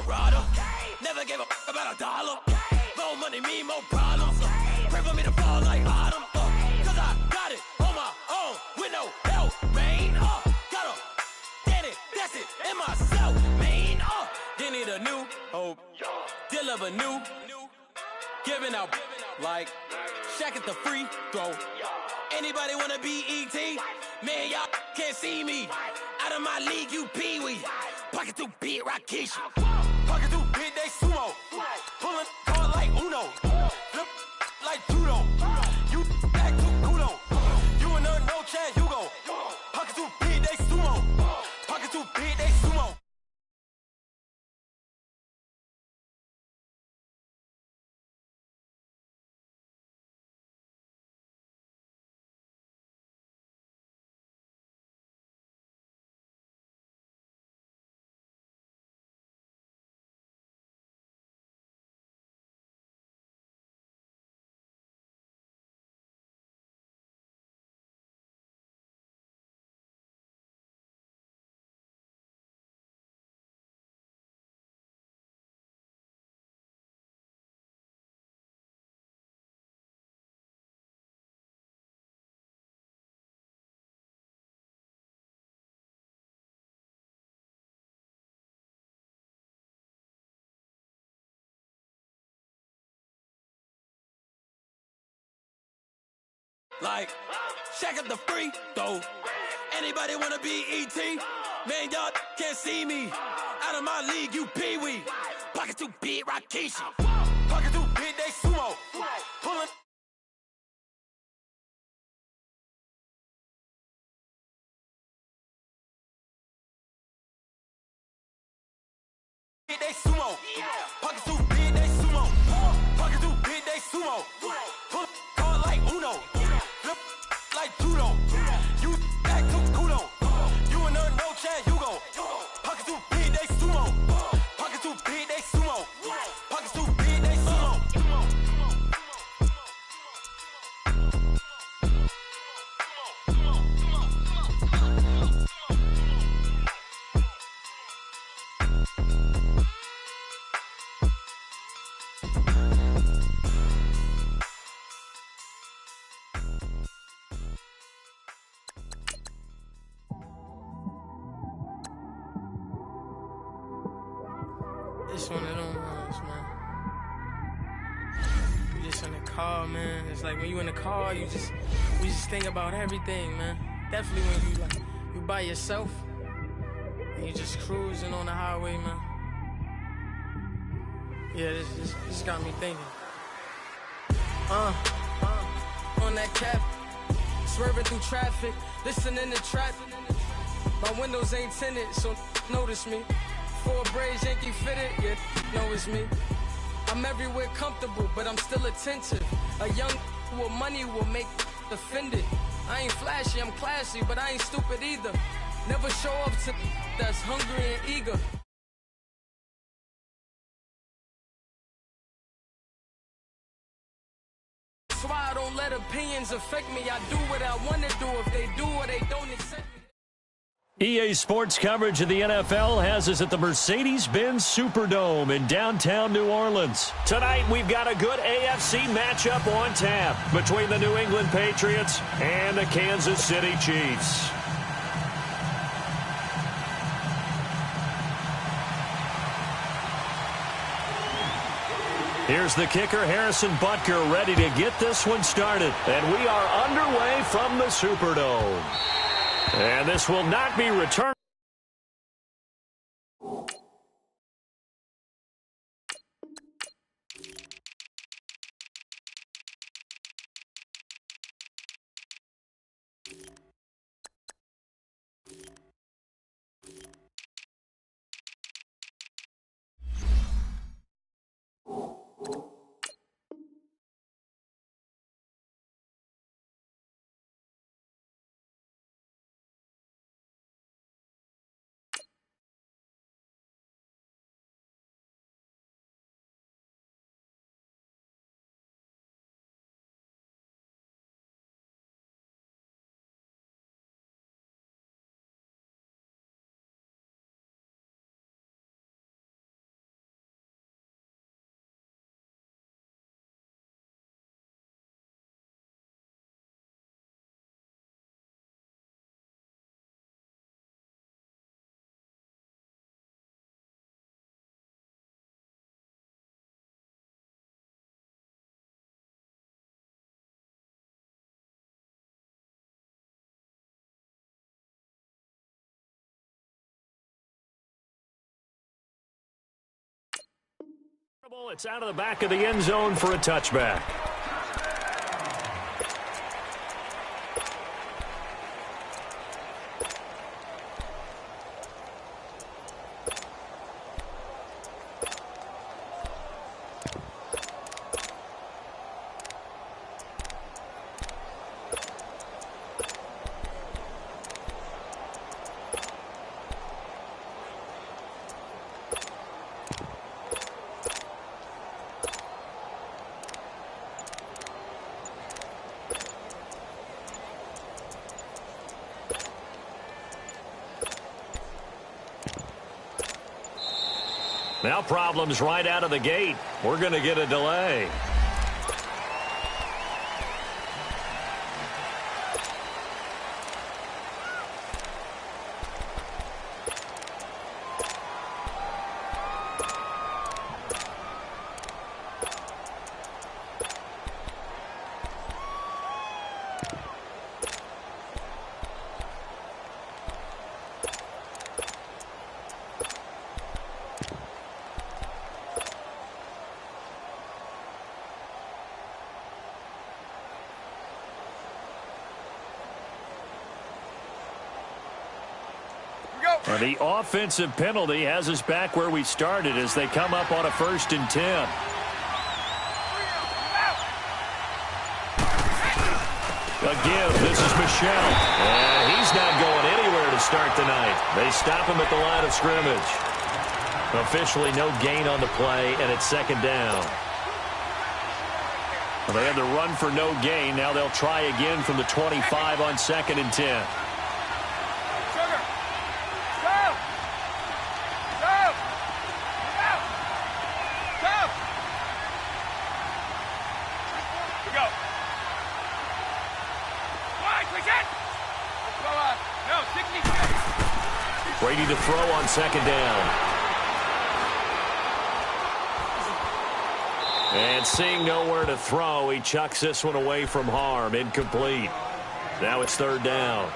Rada. Never gave a fuck about a dollar. More money mean more problems. Pray for me to fall like autumn. Cause I got it on my own with no help, man. Gotta get it, that's it, in myself, man. They need a new hope. Deliver new. Giving out like Shaq at the free throw. Anybody wanna be E.T.? Man, y'all can't see me. Out of my league, you pee-wee. Pocket too big, Rakishi. Pocket too big, they sumo. Pulling card like Uno. Flip like judo. You act too kudo. You and her, no chance, you go. Pocket too big, they sumo. Pocket too big, they sumo. Like Shaq at the free throw. Anybody wanna be E.T.? Man, y'all can't see me. Out of my league, you pee-wee. Pocket too big, Rakishi. Pocket too big, they sumo. Pulling. They sumo. Pocket too big, they sumo. Pocket too big, they sumo. Pull card like Uno. Flip like judo. You act too kudo. You and her, no chance, you go. Pocket too big, they sumo. Pocket too big, they sumo. Pocket too big, they sumo. It's one of them ones, man. You just in the car, man. It's like when you in the car, we just think about everything, man. Definitely when you by yourself and you just cruising on the highway, man. Yeah, this got me thinking. On that cap, swerving through traffic, listening to traffic. My windows ain't tinted, so notice me. 4 braids, Yankee fitted, yeah, know it's me. I'm everywhere comfortable, but I'm still attentive. A young with money will make offended. I ain't flashy, I'm classy, but I ain't stupid either. Never show up to that's hungry and eager. That's why I don't let opinions affect me. I do what I want to do. If they do or they don't accept me. EA Sports coverage of the NFL has us at the Mercedes-Benz Superdome in downtown New Orleans. Tonight, we've got a good AFC matchup on tap between the New England Patriots and the Kansas City Chiefs. Here's the kicker, Harrison Butker, ready to get this one started. And we are underway from the Superdome. And this will not be returned. It's out of the back of the end zone for a touchback. Now problems right out of the gate. We're going to get a delay. And the offensive penalty has us back where we started as they come up on a 1st and 10. Again, this is Michelle. And he's not going anywhere to start the night. They stop him at the line of scrimmage. Officially no gain on the play, and it's 2nd down. Well, they had the run for no gain. Now they'll try again from the 25 on 2nd and 10. Brady to throw on 2nd down. And seeing nowhere to throw, he chucks this one away from harm. Incomplete. Now it's 3rd down.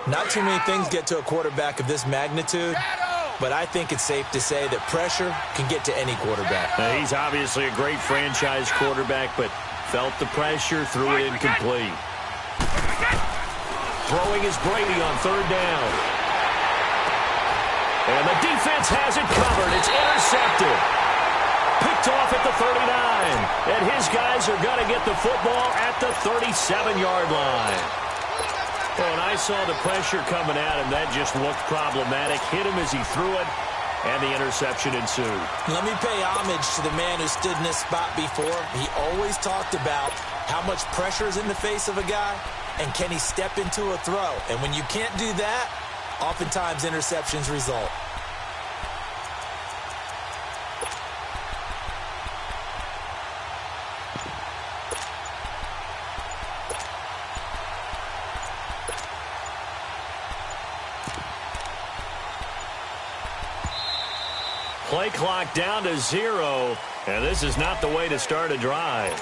Not too many things get to a quarterback of this magnitude, but I think it's safe to say that pressure can get to any quarterback. Now, he's obviously a great franchise quarterback, but felt the pressure, threw it incomplete. Throwing is Brady on 3rd down. And the defense has it covered. It's intercepted. Picked off at the 39. And his guys are going to get the football at the 37-yard line. Oh, and I saw the pressure coming at him. That just looked problematic. Hit him as he threw it, and the interception ensued. Let me pay homage to the man who stood in this spot before. He always talked about how much pressure is in the face of a guy, and can he step into a throw. And when you can't do that, oftentimes interceptions result. Play clock down to 0, and this is not the way to start a drive.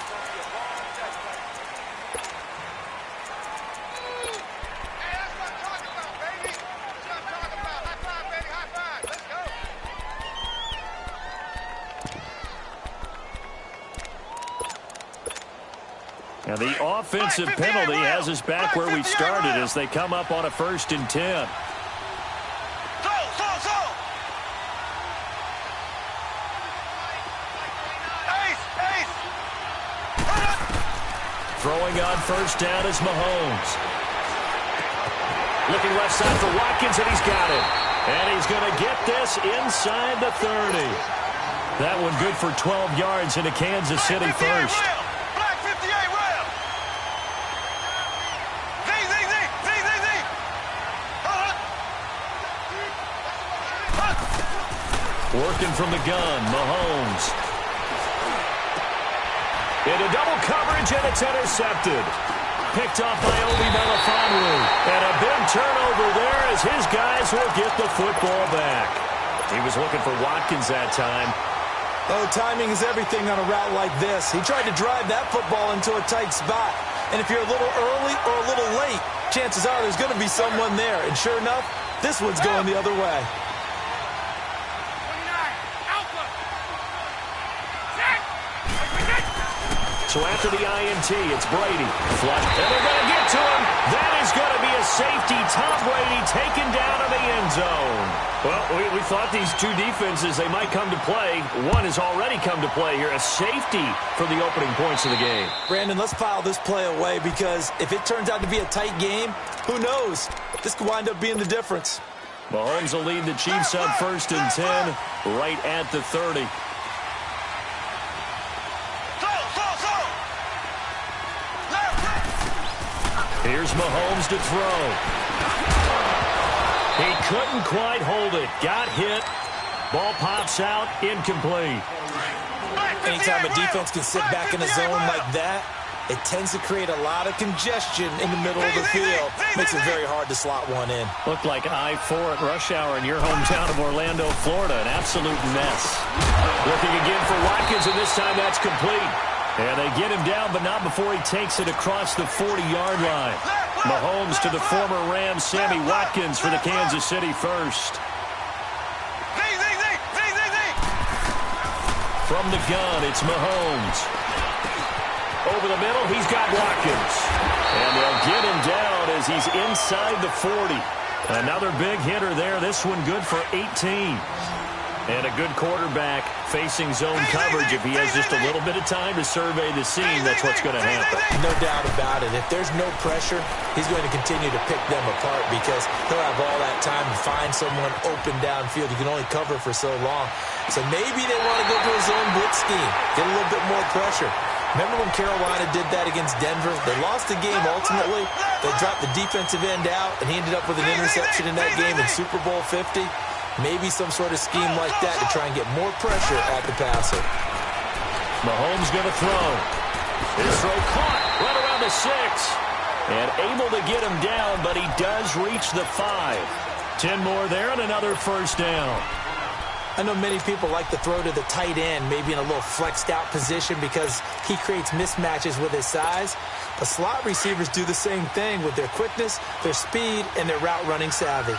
And the offensive penalty has us back where we started as they come up on a 1st and 10. Throwing on 1st down is Mahomes. Looking left side for Watkins, and he's got it. And he's going to get this inside the 30. That one good for 12 yards into Kansas City first. Black 58 rep. Working from the gun, Mahomes. Into double coverage, and it's intercepted. Picked off by Obi Melifonwu. And a big turnover there as his guys will get the football back. He was looking for Watkins that time. Oh, timing is everything on a route like this. He tried to drive that football into a tight spot. And if you're a little early or a little late, chances are there's going to be someone there. And sure enough, this one's going the other way. So after the INT, it's Brady. Flush. And they're going to get to him. That is going to be a safety. Tom Brady taken down in the end zone. Well, we thought these two defenses, they might come to play. One has already come to play here. A safety for the opening points of the game. Brandon, let's file this play away because if it turns out to be a tight game, who knows? This could wind up being the difference. Mahomes will lead the Chiefs on 1st and 10 right at the 30. Here's Mahomes to throw. He couldn't quite hold it. Got hit. Ball pops out. Incomplete. Anytime a defense can sit back in a zone like that, it tends to create a lot of congestion in the middle of the field. Makes it very hard to slot one in. Looked like I-4 at rush hour in your hometown of Orlando, Florida. An absolute mess. Looking again for Watkins, and this time that's complete. And they get him down, but not before he takes it across the 40-yard line. Mahomes to the former Rams, Sammy Watkins for the Kansas City first. From the gun, it's Mahomes. Over the middle, he's got Watkins. And they'll get him down as he's inside the 40. Another big hitter there. This one good for 18. And a good quarterback facing zone coverage. If he has just a little bit of time to survey the scene, that's what's going to happen. No doubt about it. If there's no pressure, he's going to continue to pick them apart because he'll have all that time to find someone open downfield. You can only cover for so long. So maybe they want to go to a zone blitz scheme, get a little bit more pressure. Remember when Carolina did that against Denver? They lost the game ultimately. They dropped the defensive end out, and he ended up with an interception in that game in Super Bowl 50. Maybe some sort of scheme like that to try and get more pressure at the passer. Mahomes going to throw. His throw caught right around the 6. And able to get him down, but he does reach the 5. 10 more there and another first down. I know many people like to throw to the tight end, maybe in a little flexed out position because he creates mismatches with his size. But slot receivers do the same thing with their quickness, their speed, and their route running savvy.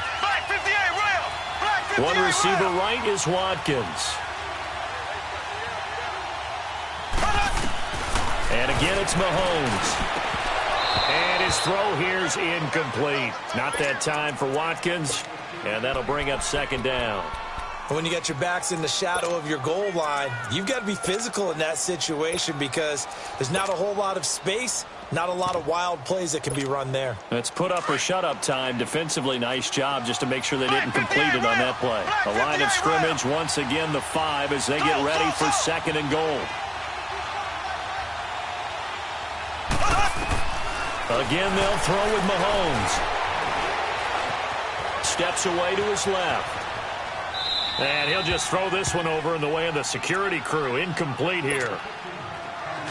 One receiver right is Watkins. And again, it's Mahomes. And his throw here's incomplete. Not that time for Watkins. And that'll bring up second down. When you got your backs in the shadow of your goal line, you've got to be physical in that situation because there's not a whole lot of space, not a lot of wild plays that can be run there. It's put up or shut up time. Defensively, nice job just to make sure they didn't complete it on that play. A line of scrimmage, once again the 5 as they get ready for second and goal. Again, they'll throw with Mahomes. Steps away to his left. And he'll just throw this one over in the way of the security crew. Incomplete here.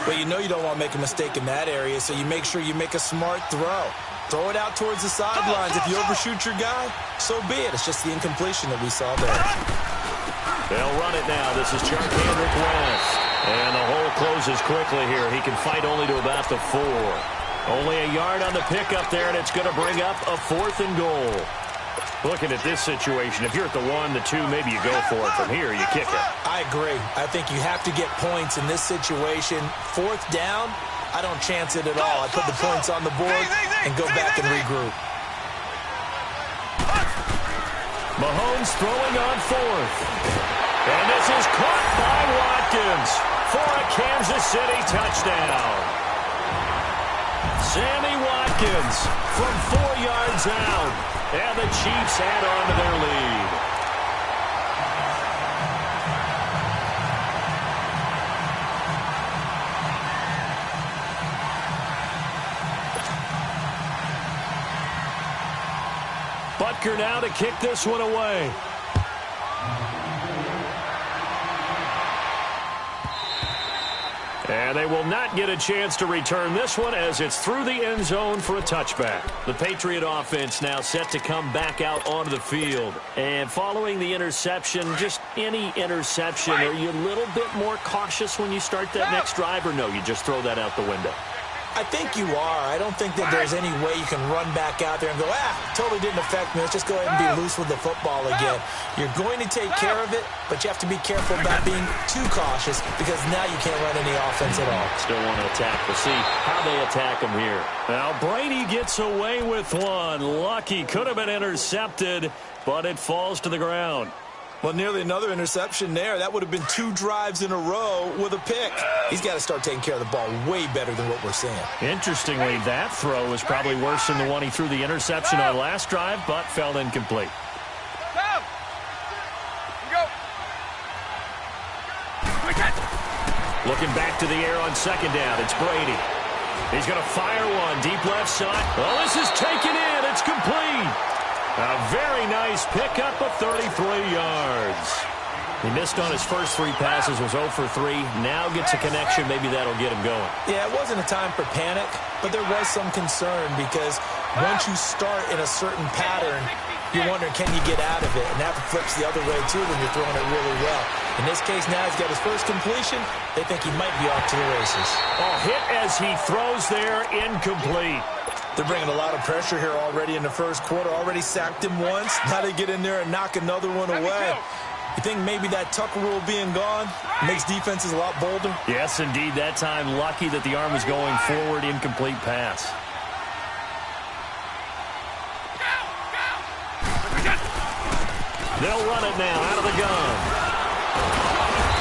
But you know you don't want to make a mistake in that area, so you make sure you make a smart throw. Throw it out towards the sidelines. If you overshoot your guy, so be it. It's just the incompletion that we saw there. They'll run it now. This is Chark-Hendrick West. And the hole closes quickly here. He can fight only to about the 4. Only a yard on the pickup there, and it's going to bring up a 4th and goal. Looking at this situation, if you're at the 1, the 2, maybe you go for it. From here, you kick it. I agree. I think you have to get points in this situation. 4th down, I don't chance it at all. I put the points on the board and go back and regroup. Mahomes throwing on 4th. And this is caught by Watkins for a Kansas City touchdown. Sammy Watkins from 4 yards out. And the Chiefs add on to their lead. Butker now to kick this one away. And they will not get a chance to return this one as it's through the end zone for a touchback. The Patriot offense now set to come back out onto the field. And following the interception, just any interception, are you a little bit more cautious when you start that next drive, or no, you just throw that out the window? I think you are. I don't think that there's any way you can run back out there and go, totally didn't affect me. Let's just go ahead and be loose with the football again. You're going to take care of it, but you have to be careful about being too cautious because now you can't run any offense at all. Still want to attack. We'll see how they attack him here. Now Brady gets away with one. Lucky, could have been intercepted, but it falls to the ground. Well, nearly another interception there. That would have been 2 drives in a row with a pick. He's got to start taking care of the ball way better than what we're seeing. Interestingly, that throw was probably worse than the one he threw the interception on last drive, but fell incomplete. Looking back to the air on second down, it's Brady. He's going to fire one deep left side. Well, this is taken in. It's complete. A very nice pickup of 33 yards. He missed on his first 3 passes, was 0 for 3. Now gets a connection. Maybe that'll get him going. Yeah, it wasn't a time for panic, but there was some concern because once you start in a certain pattern, you're wondering, can you get out of it? And that flips the other way, too, when you're throwing it really well. In this case, now he's got his first completion. They think he might be off to the races. Oh, hit as he throws there, incomplete. They're bringing a lot of pressure here already in the first quarter. Already sacked him once. Now they get in there and knock another one away. You think maybe that Tucker rule being gone makes defenses a lot bolder? Yes, indeed. That time, lucky that the arm was going forward, incomplete pass. They'll run it now out of the gun.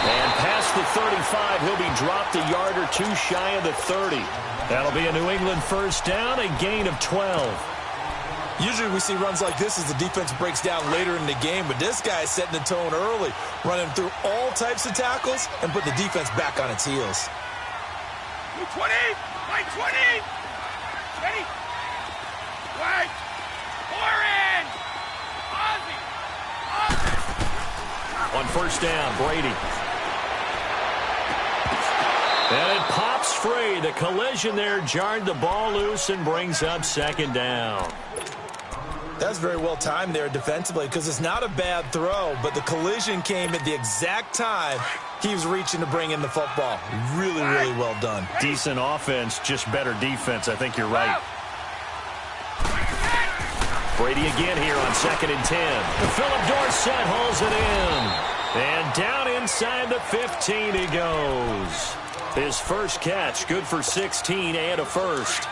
And past the 35, he'll be dropped a yard or 2 shy of the 30. That'll be a New England first down, a gain of 12. Usually we see runs like this as the defense breaks down later in the game, but this guy is setting the tone early, running through all types of tackles and put the defense back on its heels. 20, line 20, ready, right, 4 in, Ozzy. On first down, Brady. And it pops free. The collision there jarred the ball loose and brings up second down. That's very well timed there defensively because it's not a bad throw, but the collision came at the exact time he was reaching to bring in the football. Really, really well done. Decent offense, just better defense. I think you're right. Brady again here on 2nd and 10. Philip Dorsett hauls it in. And down inside the 15 he goes. His first catch, good for 16 and a first.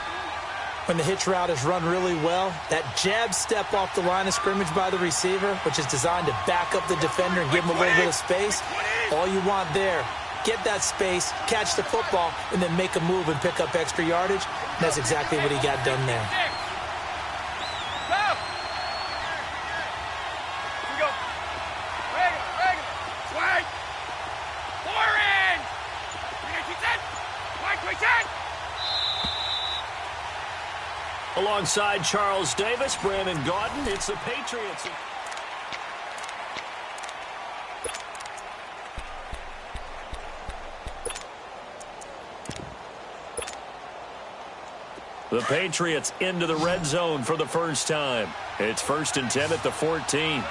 When the hitch route is run really well, that jab step off the line of scrimmage by the receiver, which is designed to back up the defender and give him a little bit of space, all you want there, get that space, catch the football, and then make a move and pick up extra yardage. And that's exactly what he got done there. Alongside Charles Davis, Brandon Gaudin, it's the Patriots. The Patriots into the red zone for the first time. It's 1st and 10 at the 14.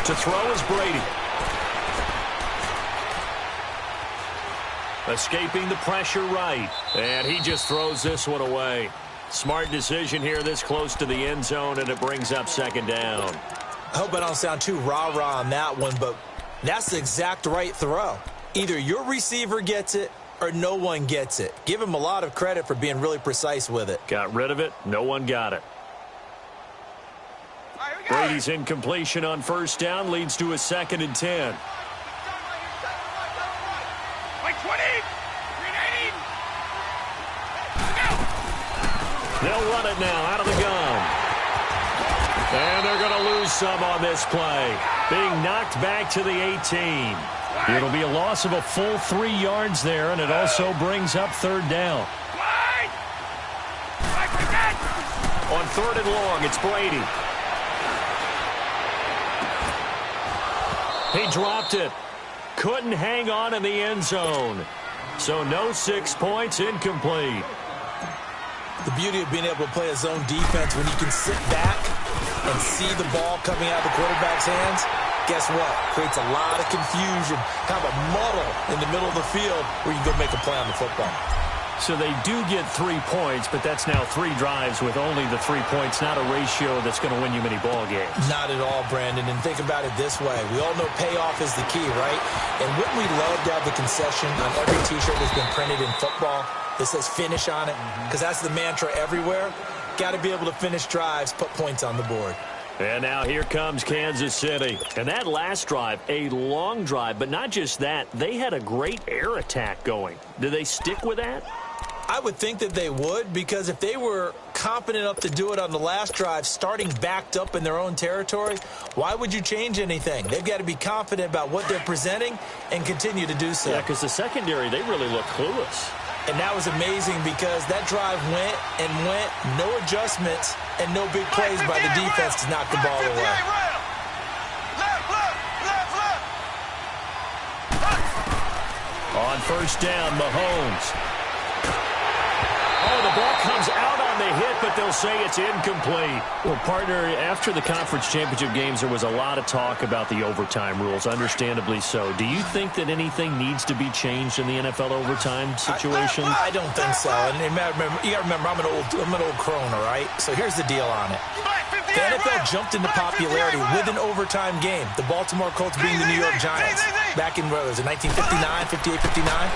To throw is Brady. Escaping the pressure right. And he just throws this one away. Smart decision here this close to the end zone, and it brings up second down. I hope I don't sound too rah-rah on that one, but that's the exact right throw. Either your receiver gets it or no one gets it. Give him a lot of credit for being really precise with it. Got rid of it. No one got it. Brady's incompletion on first down leads to a 2nd and 10. They'll run it now out of the gun. And they're going to lose some on this play. Being knocked back to the 18. It'll be a loss of a full 3 yards there, and it also brings up 3rd down. On 3rd and long, it's Brady. He dropped it. couldn't hang on in the end zone. So no 6 points, incomplete. The beauty of being able to play a zone defense when you can sit back and see the ball coming out of the quarterback's hands, guess what? Creates a lot of confusion, kind of a muddle in the middle of the field where you can go make a play on the football. So they do get 3 points, but that's now 3 drives with only the 3 points, not a ratio that's going to win you many ball games. Not at all, Brandon. And think about it this way. We all know payoff is the key, right? And wouldn't we love to have the concession on every T-shirt that's been printed in football that says finish on it? Because that's the mantra everywhere. Got to be able to finish drives, put points on the board. And now here comes Kansas City. And that last drive, a long drive, but not just that. They had a great air attack going. Do they stick with that? I would think that they would, because if they were confident enough to do it on the last drive, starting backed up in their own territory, why would you change anything? They've got to be confident about what they're presenting and continue to do so. Yeah, because the secondary, they really look clueless. And that was amazing because that drive went and went, no adjustments and no big plays by the defense to knock the ball away. On first down, Mahomes. Oh, the ball comes out on the hit, but they'll say it's incomplete. Well, partner, after the conference championship games, there was a lot of talk about the overtime rules, understandably so. Do you think that anything needs to be changed in the NFL overtime situation? I don't think so. And you got to remember, I'm an old crone, all right? So here's the deal on it. The NFL jumped into popularity with an overtime game. The Baltimore Colts being the New York Giants back in, what was it, 1959, 58, 59?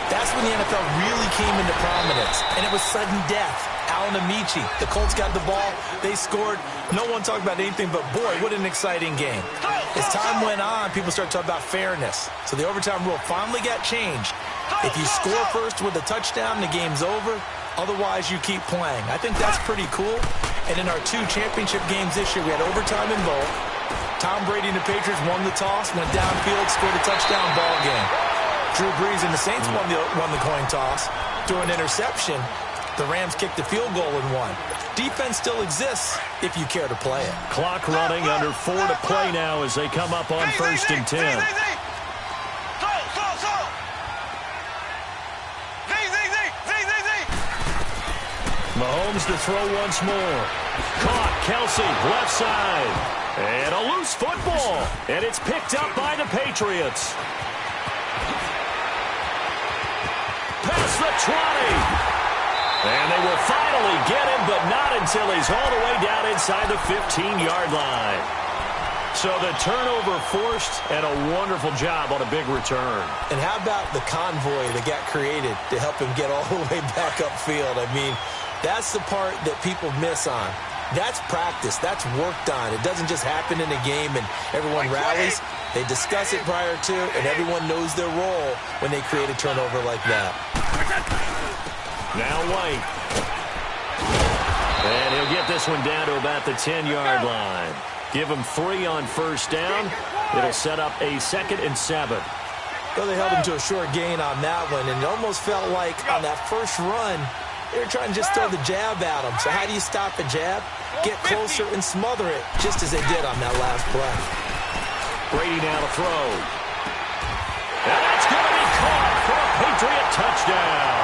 That's when the NFL really came into prominence, and it was sudden death. Alan Amici, the Colts got the ball, they scored. No one talked about anything but, boy, what an exciting game. As time went on, people started talking about fairness. So the overtime rule finally got changed. If you score first with a touchdown, the game's over. Otherwise, you keep playing. I think that's pretty cool. And in our 2 championship games this year, we had overtime in both. Tom Brady and the Patriots won the toss, went downfield, scored a touchdown, ball game. Drew Brees and the Saints won the coin toss. Threw an interception. The Rams kicked the field goal and won. Defense still exists if you care to play it. Clock running, under 4 to play now as they come up on first and 10. Mahomes to throw once more. Caught, Kelsey, left side. And a loose football. And it's picked up by the Patriots. Past the 20. And they will finally get him, but not until he's all the way down inside the 15-yard line. So the turnover forced, and a wonderful job on a big return. And how about the convoy that got created to help him get all the way back upfield? I mean, that's the part that people miss on. That's practice. That's worked on. It doesn't just happen in a game and everyone rallies. They discuss it prior to, and everyone knows their role when they create a turnover like that. Now White. And he'll get this one down to about the 10-yard line. Give him 3 on first down. It'll set up a 2nd and 7. Well, they held him to a short gain on that one, and it almost felt like on that first run, they were trying to just throw the jab at him. So how do you stop a jab? Get closer and smother it, just as they did on that last play. Brady now to throw. And that's going to be caught for a Patriot touchdown.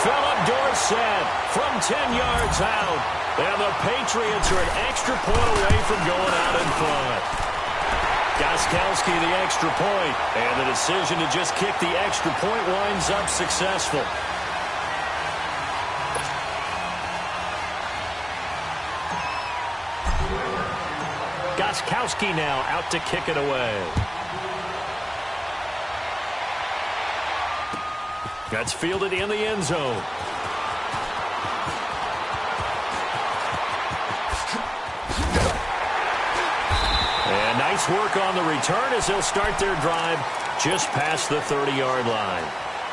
Philip Dorsett from 10 yards out. And the Patriots are an extra point away from going out in front. Gostkowski the extra point. And the decision to just kick the extra point winds up successful. Gostkowski now out to kick it away. That's fielded in the end zone. And nice work on the return as they'll start their drive just past the 30-yard line.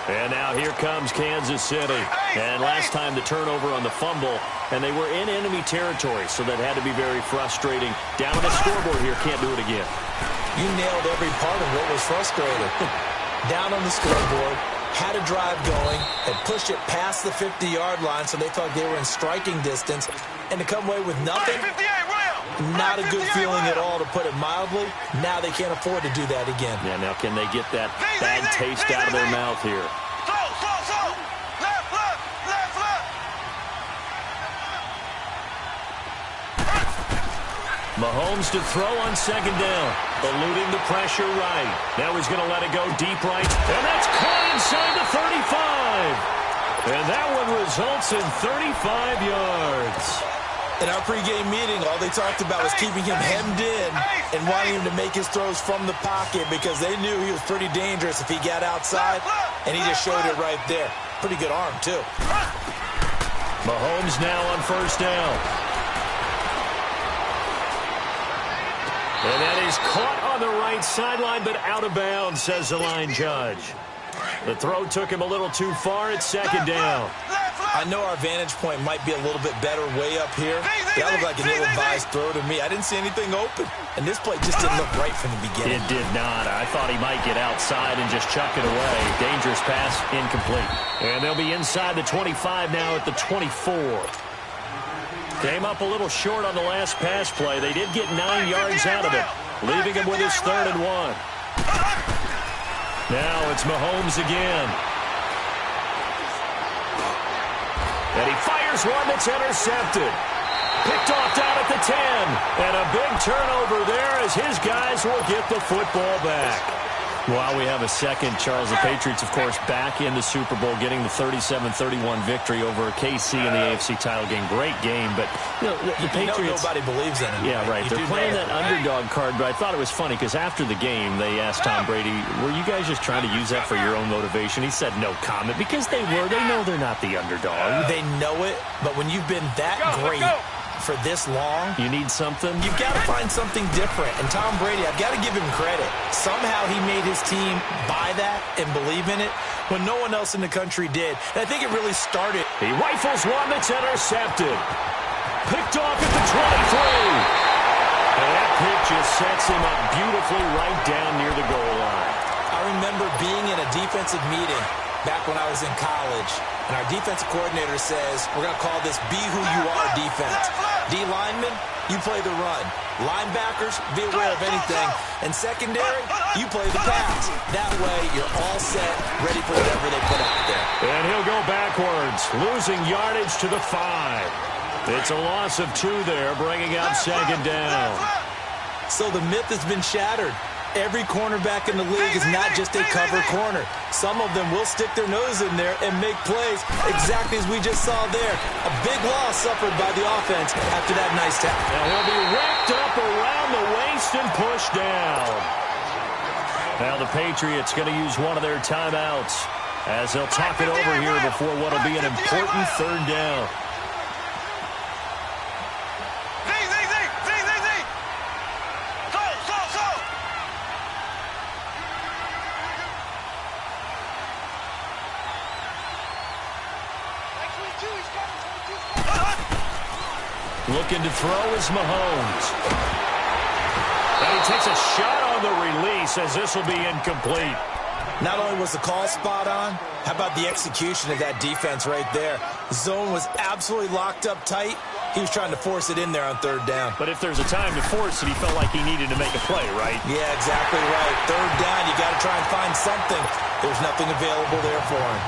And now here comes Kansas City. And last time the turnover on the fumble, and they were in enemy territory, so that had to be very frustrating. Down on the scoreboard here, can't do it again. You nailed every part of what was frustrating. Down on the scoreboard, had a drive going, had pushed it past the 50-yard line, so they thought they were in striking distance, and to come away with nothing, Not a good feeling at all, to put it mildly. Now they can't afford to do that again. Yeah, now can they get that bad taste out of their mouth here? Slow. Left. Mahomes to throw on second down. Eluding the pressure right. Now he's going to let it go deep right. And that's caught inside the 35. And that one results in 35 yards. In our pregame meeting, all they talked about was keeping him hemmed in and wanting him to make his throws from the pocket because they knew he was pretty dangerous if he got outside, and he just showed it right there. Pretty good arm, too. Mahomes now on first down. And that is caught on the right sideline, but out of bounds, says the line judge. The throw took him a little too far. It's second down. I know our vantage point might be a little bit better way up here. That looked like an ill-advised throw to me. I didn't see anything open. And this play just didn't look right from the beginning. It did not. I thought he might get outside and just chuck it away. Dangerous pass, incomplete. And they'll be inside the 25 now at the 24. Came up a little short on the last pass play. They did get 9 yards out of it, leaving him with his 3rd and 1. Now it's Mahomes again. And he fires one that's intercepted. Picked off down at the 10. And a big turnover there as his guys will get the football back. While we have a second, Charles, the Patriots, of course, back in the Super Bowl, getting the 37-31 victory over KC in the AFC title game. Great game, but you know, the Patriots... nobody believes in him. Yeah, right. They're playing that underdog card, but I thought it was funny because after the game, they asked Tom Brady, were you guys just trying to use that for your own motivation? He said no comment because they were. They know they're not the underdog. They know it, but when you've been that great for this long, you need something. You've got to find something different. And Tom Brady, I've got to give him credit. Somehow he made his team buy that and believe in it when no one else in the country did. And I think it really started. He rifles one that's intercepted. Picked off at the 23. And that pick just sets him up beautifully right down near the goal line. I remember being in a defensive meeting back when I was in college, and our defensive coordinator says, we're going to call this be who you are defense. D linemen, you play the run. Linebackers, be aware of anything. And secondary, you play the pass. That way, you're all set, ready for whatever they put out there. And he'll go backwards, losing yardage to the 5. It's a loss of 2 there, bringing up second down. So the myth has been shattered. Every cornerback in the league is not just a cover corner. Some of them will stick their nose in there and make plays exactly as we just saw there. A big loss suffered by the offense after that nice tackle. And he'll be wrapped up around the waist and pushed down. Now the Patriots going to use one of their timeouts as they'll talk it over here before what will be an important 3rd down. Looking to throw is Mahomes. And he takes a shot on the release as this will be incomplete. Not only was the call spot on, how about the execution of that defense right there? Zone was absolutely locked up tight. He was trying to force it in there on 3rd down. But if there's a time to force it, he felt like he needed to make a play, right? Yeah, exactly right. 3rd down, you got to try and find something. There's nothing available there for him.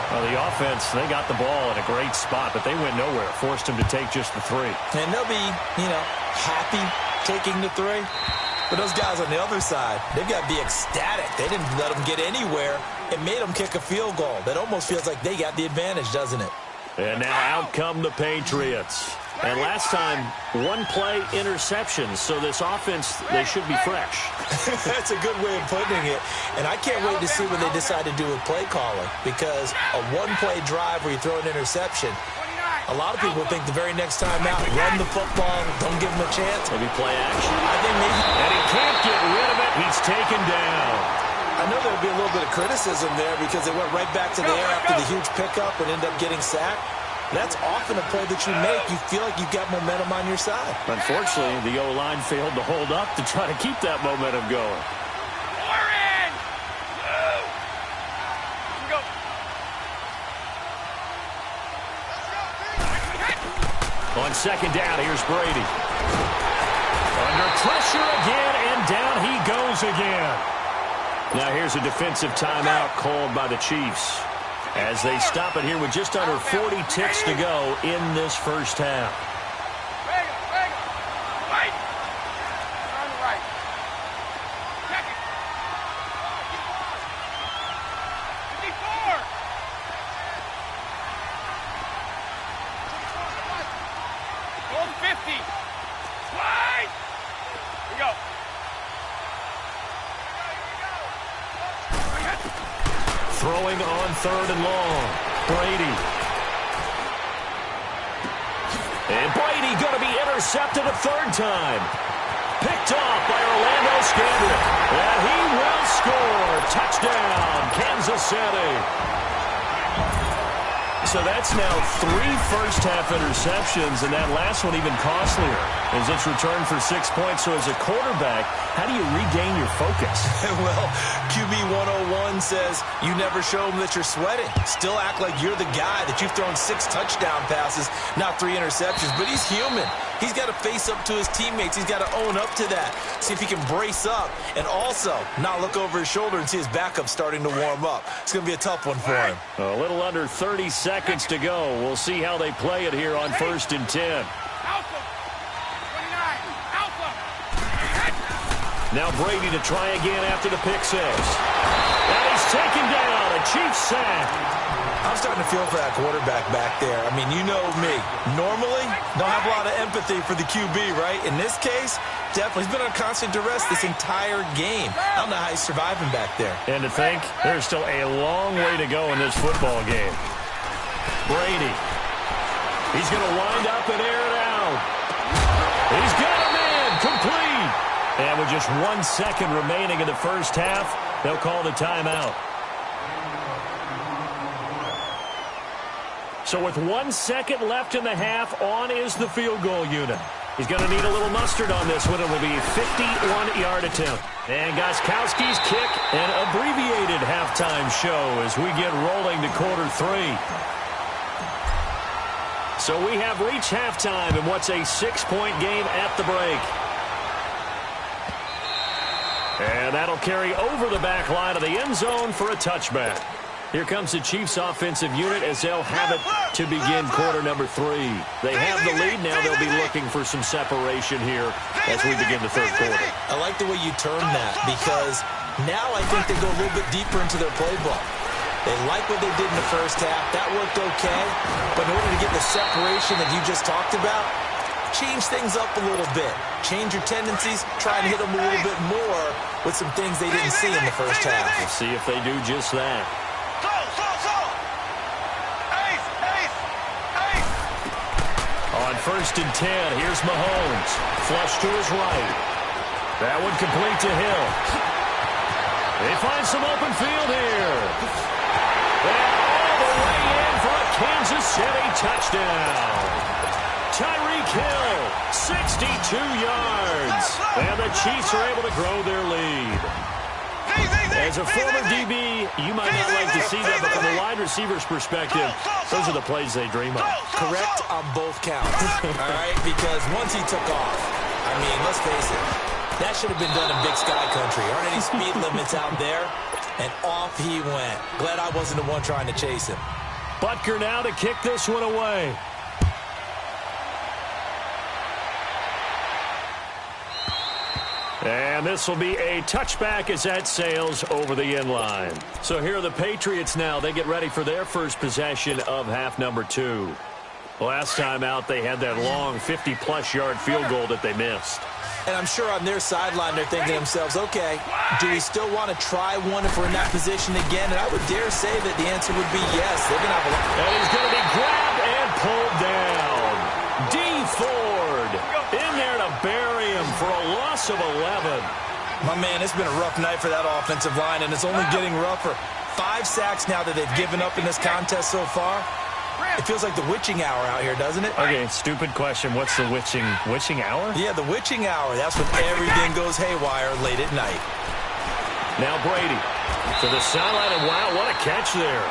Well, the offense, they got the ball in a great spot, but they went nowhere. Forced him to take just the 3. And they'll be, happy taking the 3. But those guys on the other side, they've got to be ecstatic. They didn't let them get anywhere. It made them kick a field goal. That almost feels like they got the advantage, doesn't it? And now out come the Patriots. And last time, 1 play interceptions. So this offense, they should be fresh. That's a good way of putting it. And I can't wait to see what they decide to do with play calling. Because a 1-play drive where you throw an interception, a lot of people think the very next time out, run the football, don't give them a chance. Maybe play action. I think maybe. And he can't get rid of it. He's taken down. I know there'll be a little bit of criticism there because they went right back to the air after the huge pickup and ended up getting sacked. That's often a play that you make. You feel like you've got momentum on your side. Unfortunately, the O-line failed to hold up to try to keep that momentum going. On second down, here's Brady. Pressure again, and down he goes again. Now here's a defensive timeout called by the Chiefs as they stop it here with just under 40 ticks to go in this first half. Throwing on 3rd and long. Brady. And Brady going to be intercepted a 3rd time. Picked off by Orlando Scandrick. And he will score. Touchdown, Kansas City. So that's now 3 first-half interceptions, and that last one even costlier as it's returned for 6 points. So as a quarterback, how do you regain your focus? Well, QB 101 says you never show them that you're sweating. Still act like you're the guy, that you've thrown 6 touchdown passes, not 3 interceptions. But he's human. He's got to face up to his teammates. He's got to own up to that. See if he can brace up and also not look over his shoulder and see his backup starting to warm up. It's going to be a tough one for him. A little under 30 seconds to go. We'll see how they play it here on 1st and 10. Now Brady to try again after the pick 6. And he's taken down. A Chiefs sack. I'm starting to feel for that quarterback back there. I mean, you know me. Normally, don't have a lot of empathy for the QB, right? In this case, definitely. He's been on constant duress this entire game. I don't know how he's surviving back there. And to think, there's still a long way to go in this football game. Brady. He's going to wind up and air it out. He's got a man. Complete. And with just 1 second remaining in the first half, they'll call the timeout. So with 1 second left in the half, on is the field goal unit. He's going to need a little mustard on this one. It will be a 51-yard attempt. And Gostkowski's kick, an abbreviated halftime show as we get rolling to quarter 3. So we have reached halftime in what's a 6-point game at the break. And that'll carry over the back line of the end zone for a touchback. Here comes the Chiefs offensive unit as they'll have it to begin quarter number 3. They have the lead. Now they'll be looking for some separation here as we begin the 3rd quarter. I like the way you term that because now I think they go a little bit deeper into their playbook. They like what they did in the first half. That worked okay. But in order to get the separation that you just talked about, change things up a little bit. Change your tendencies. Try and hit them a little bit more with some things they didn't see in the first half. We'll see if they do just that. On 1st and 10, here's Mahomes. Flush to his right. That one complete to Hill. They find some open field here. And all the way in for a Kansas City touchdown. Tyreek Hill, 62 yards. And the Chiefs are able to grow their lead. As a former DB, you might not like to see that, but from a wide receiver's perspective, those are the plays they dream of. Correct on both counts, all right? Because once he took off, I mean, let's face it, that should have been done in Big Sky Country. Aren't any speed limits out there? And off he went. Glad I wasn't the one trying to chase him. Butker now to kick this one away. And this will be a touchback as that sails over the end line. So here are the Patriots now. They get ready for their first possession of half number 2. Last time out, they had that long 50-plus yard field goal that they missed. And I'm sure on their sideline they're thinking to themselves, okay, do we still want to try one if we're in that position again? And I would dare say that the answer would be yes. They're going to have a lot. And he's going to be grabbed and pulled down. D. Ford in there to bury him for a loss of 11. My man, it's been a rough night for that offensive line, and it's only getting rougher. 5 sacks now that they've given up in this contest so far. It feels like the witching hour out here, doesn't it? Okay, stupid question. What's the witching hour? Yeah, the witching hour. That's when everything goes haywire late at night. Now Brady to the sideline, and wow, what a catch there.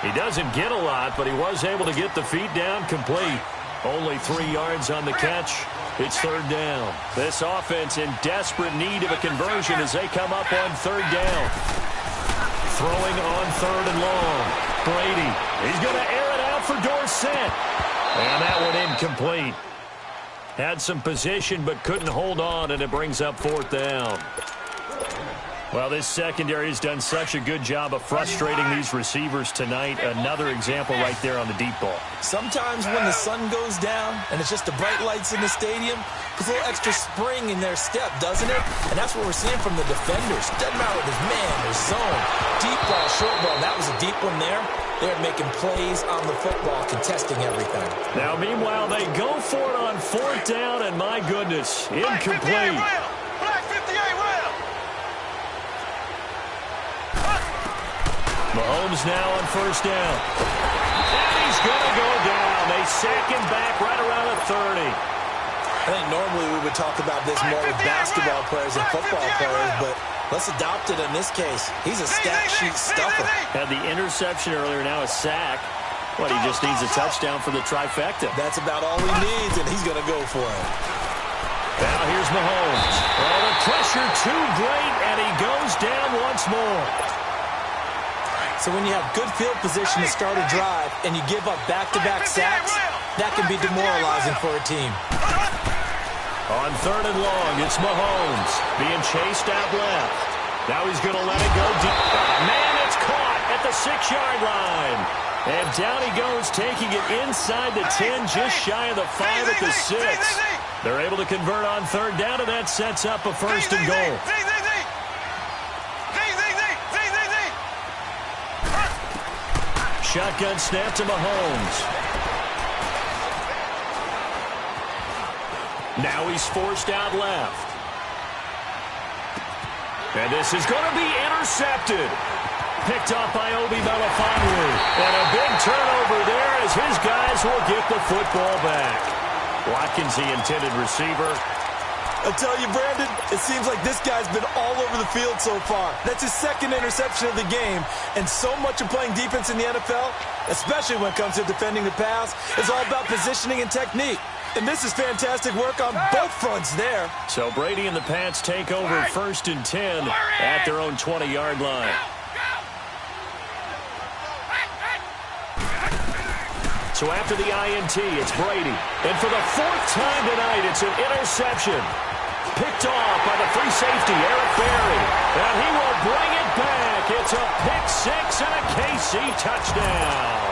He doesn't get a lot, but he was able to get the feet down complete. Only 3 yards on the catch. It's third down. This offense in desperate need of a conversion as they come up on third down. Throwing on third and long. Brady. He's going to air it out for Dorsett. And that one incomplete. Had some position but couldn't hold on, and it brings up fourth down. Well, this secondary has done such a good job of frustrating these receivers tonight. Another example right there on the deep ball. Sometimes when the sun goes down and it's just the bright lights in the stadium, puts a little extra spring in their step, doesn't it? And that's what we're seeing from the defenders. Doesn't matter if it's man or zone. Deep ball, short ball. That was a deep one there. They're making plays on the football, contesting everything. Now, meanwhile, they go for it on fourth down, and my goodness, incomplete. Mahomes now on first down. And he's going to go down. They sack him back right around the 30. I think normally we would talk about this more with basketball players and football players, but let's adopt it in this case. He's a stat sheet stuffer. Had the interception earlier, now a sack. What, he just needs a touchdown for the trifecta. That's about all he needs, and he's going to go for it. Now here's Mahomes. Oh, the pressure too great, and he goes down once more. So when you have good field position to start a drive and you give up back-to-back sacks, that can be demoralizing for a team. On third and long, it's Mahomes being chased out left. Now he's going to let it go deep. Man, it's caught at the 6-yard line. And down he goes, taking it inside the 10, just shy of the 5 at the 6. They're able to convert on third down, and that sets up a first and goal. Shotgun snap to Mahomes. Now he's forced out left. And this is going to be intercepted. Picked off by Obi Melifonwu. And a big turnover there as his guys will get the football back. Watkins, the intended receiver. I tell you, Brandon, it seems like this guy's been all over the field so far. That's his second interception of the game. And so much of playing defense in the NFL, especially when it comes to defending the pass, is all about positioning and technique. And this is fantastic work on both fronts there. So Brady and the Pats take over first and 10 at their own 20-yard line. So after the INT, it's Brady. And for the 4th time tonight, it's an interception. Picked off by the free safety, Eric Berry. And he will bring it back. It's a pick 6 and a KC touchdown.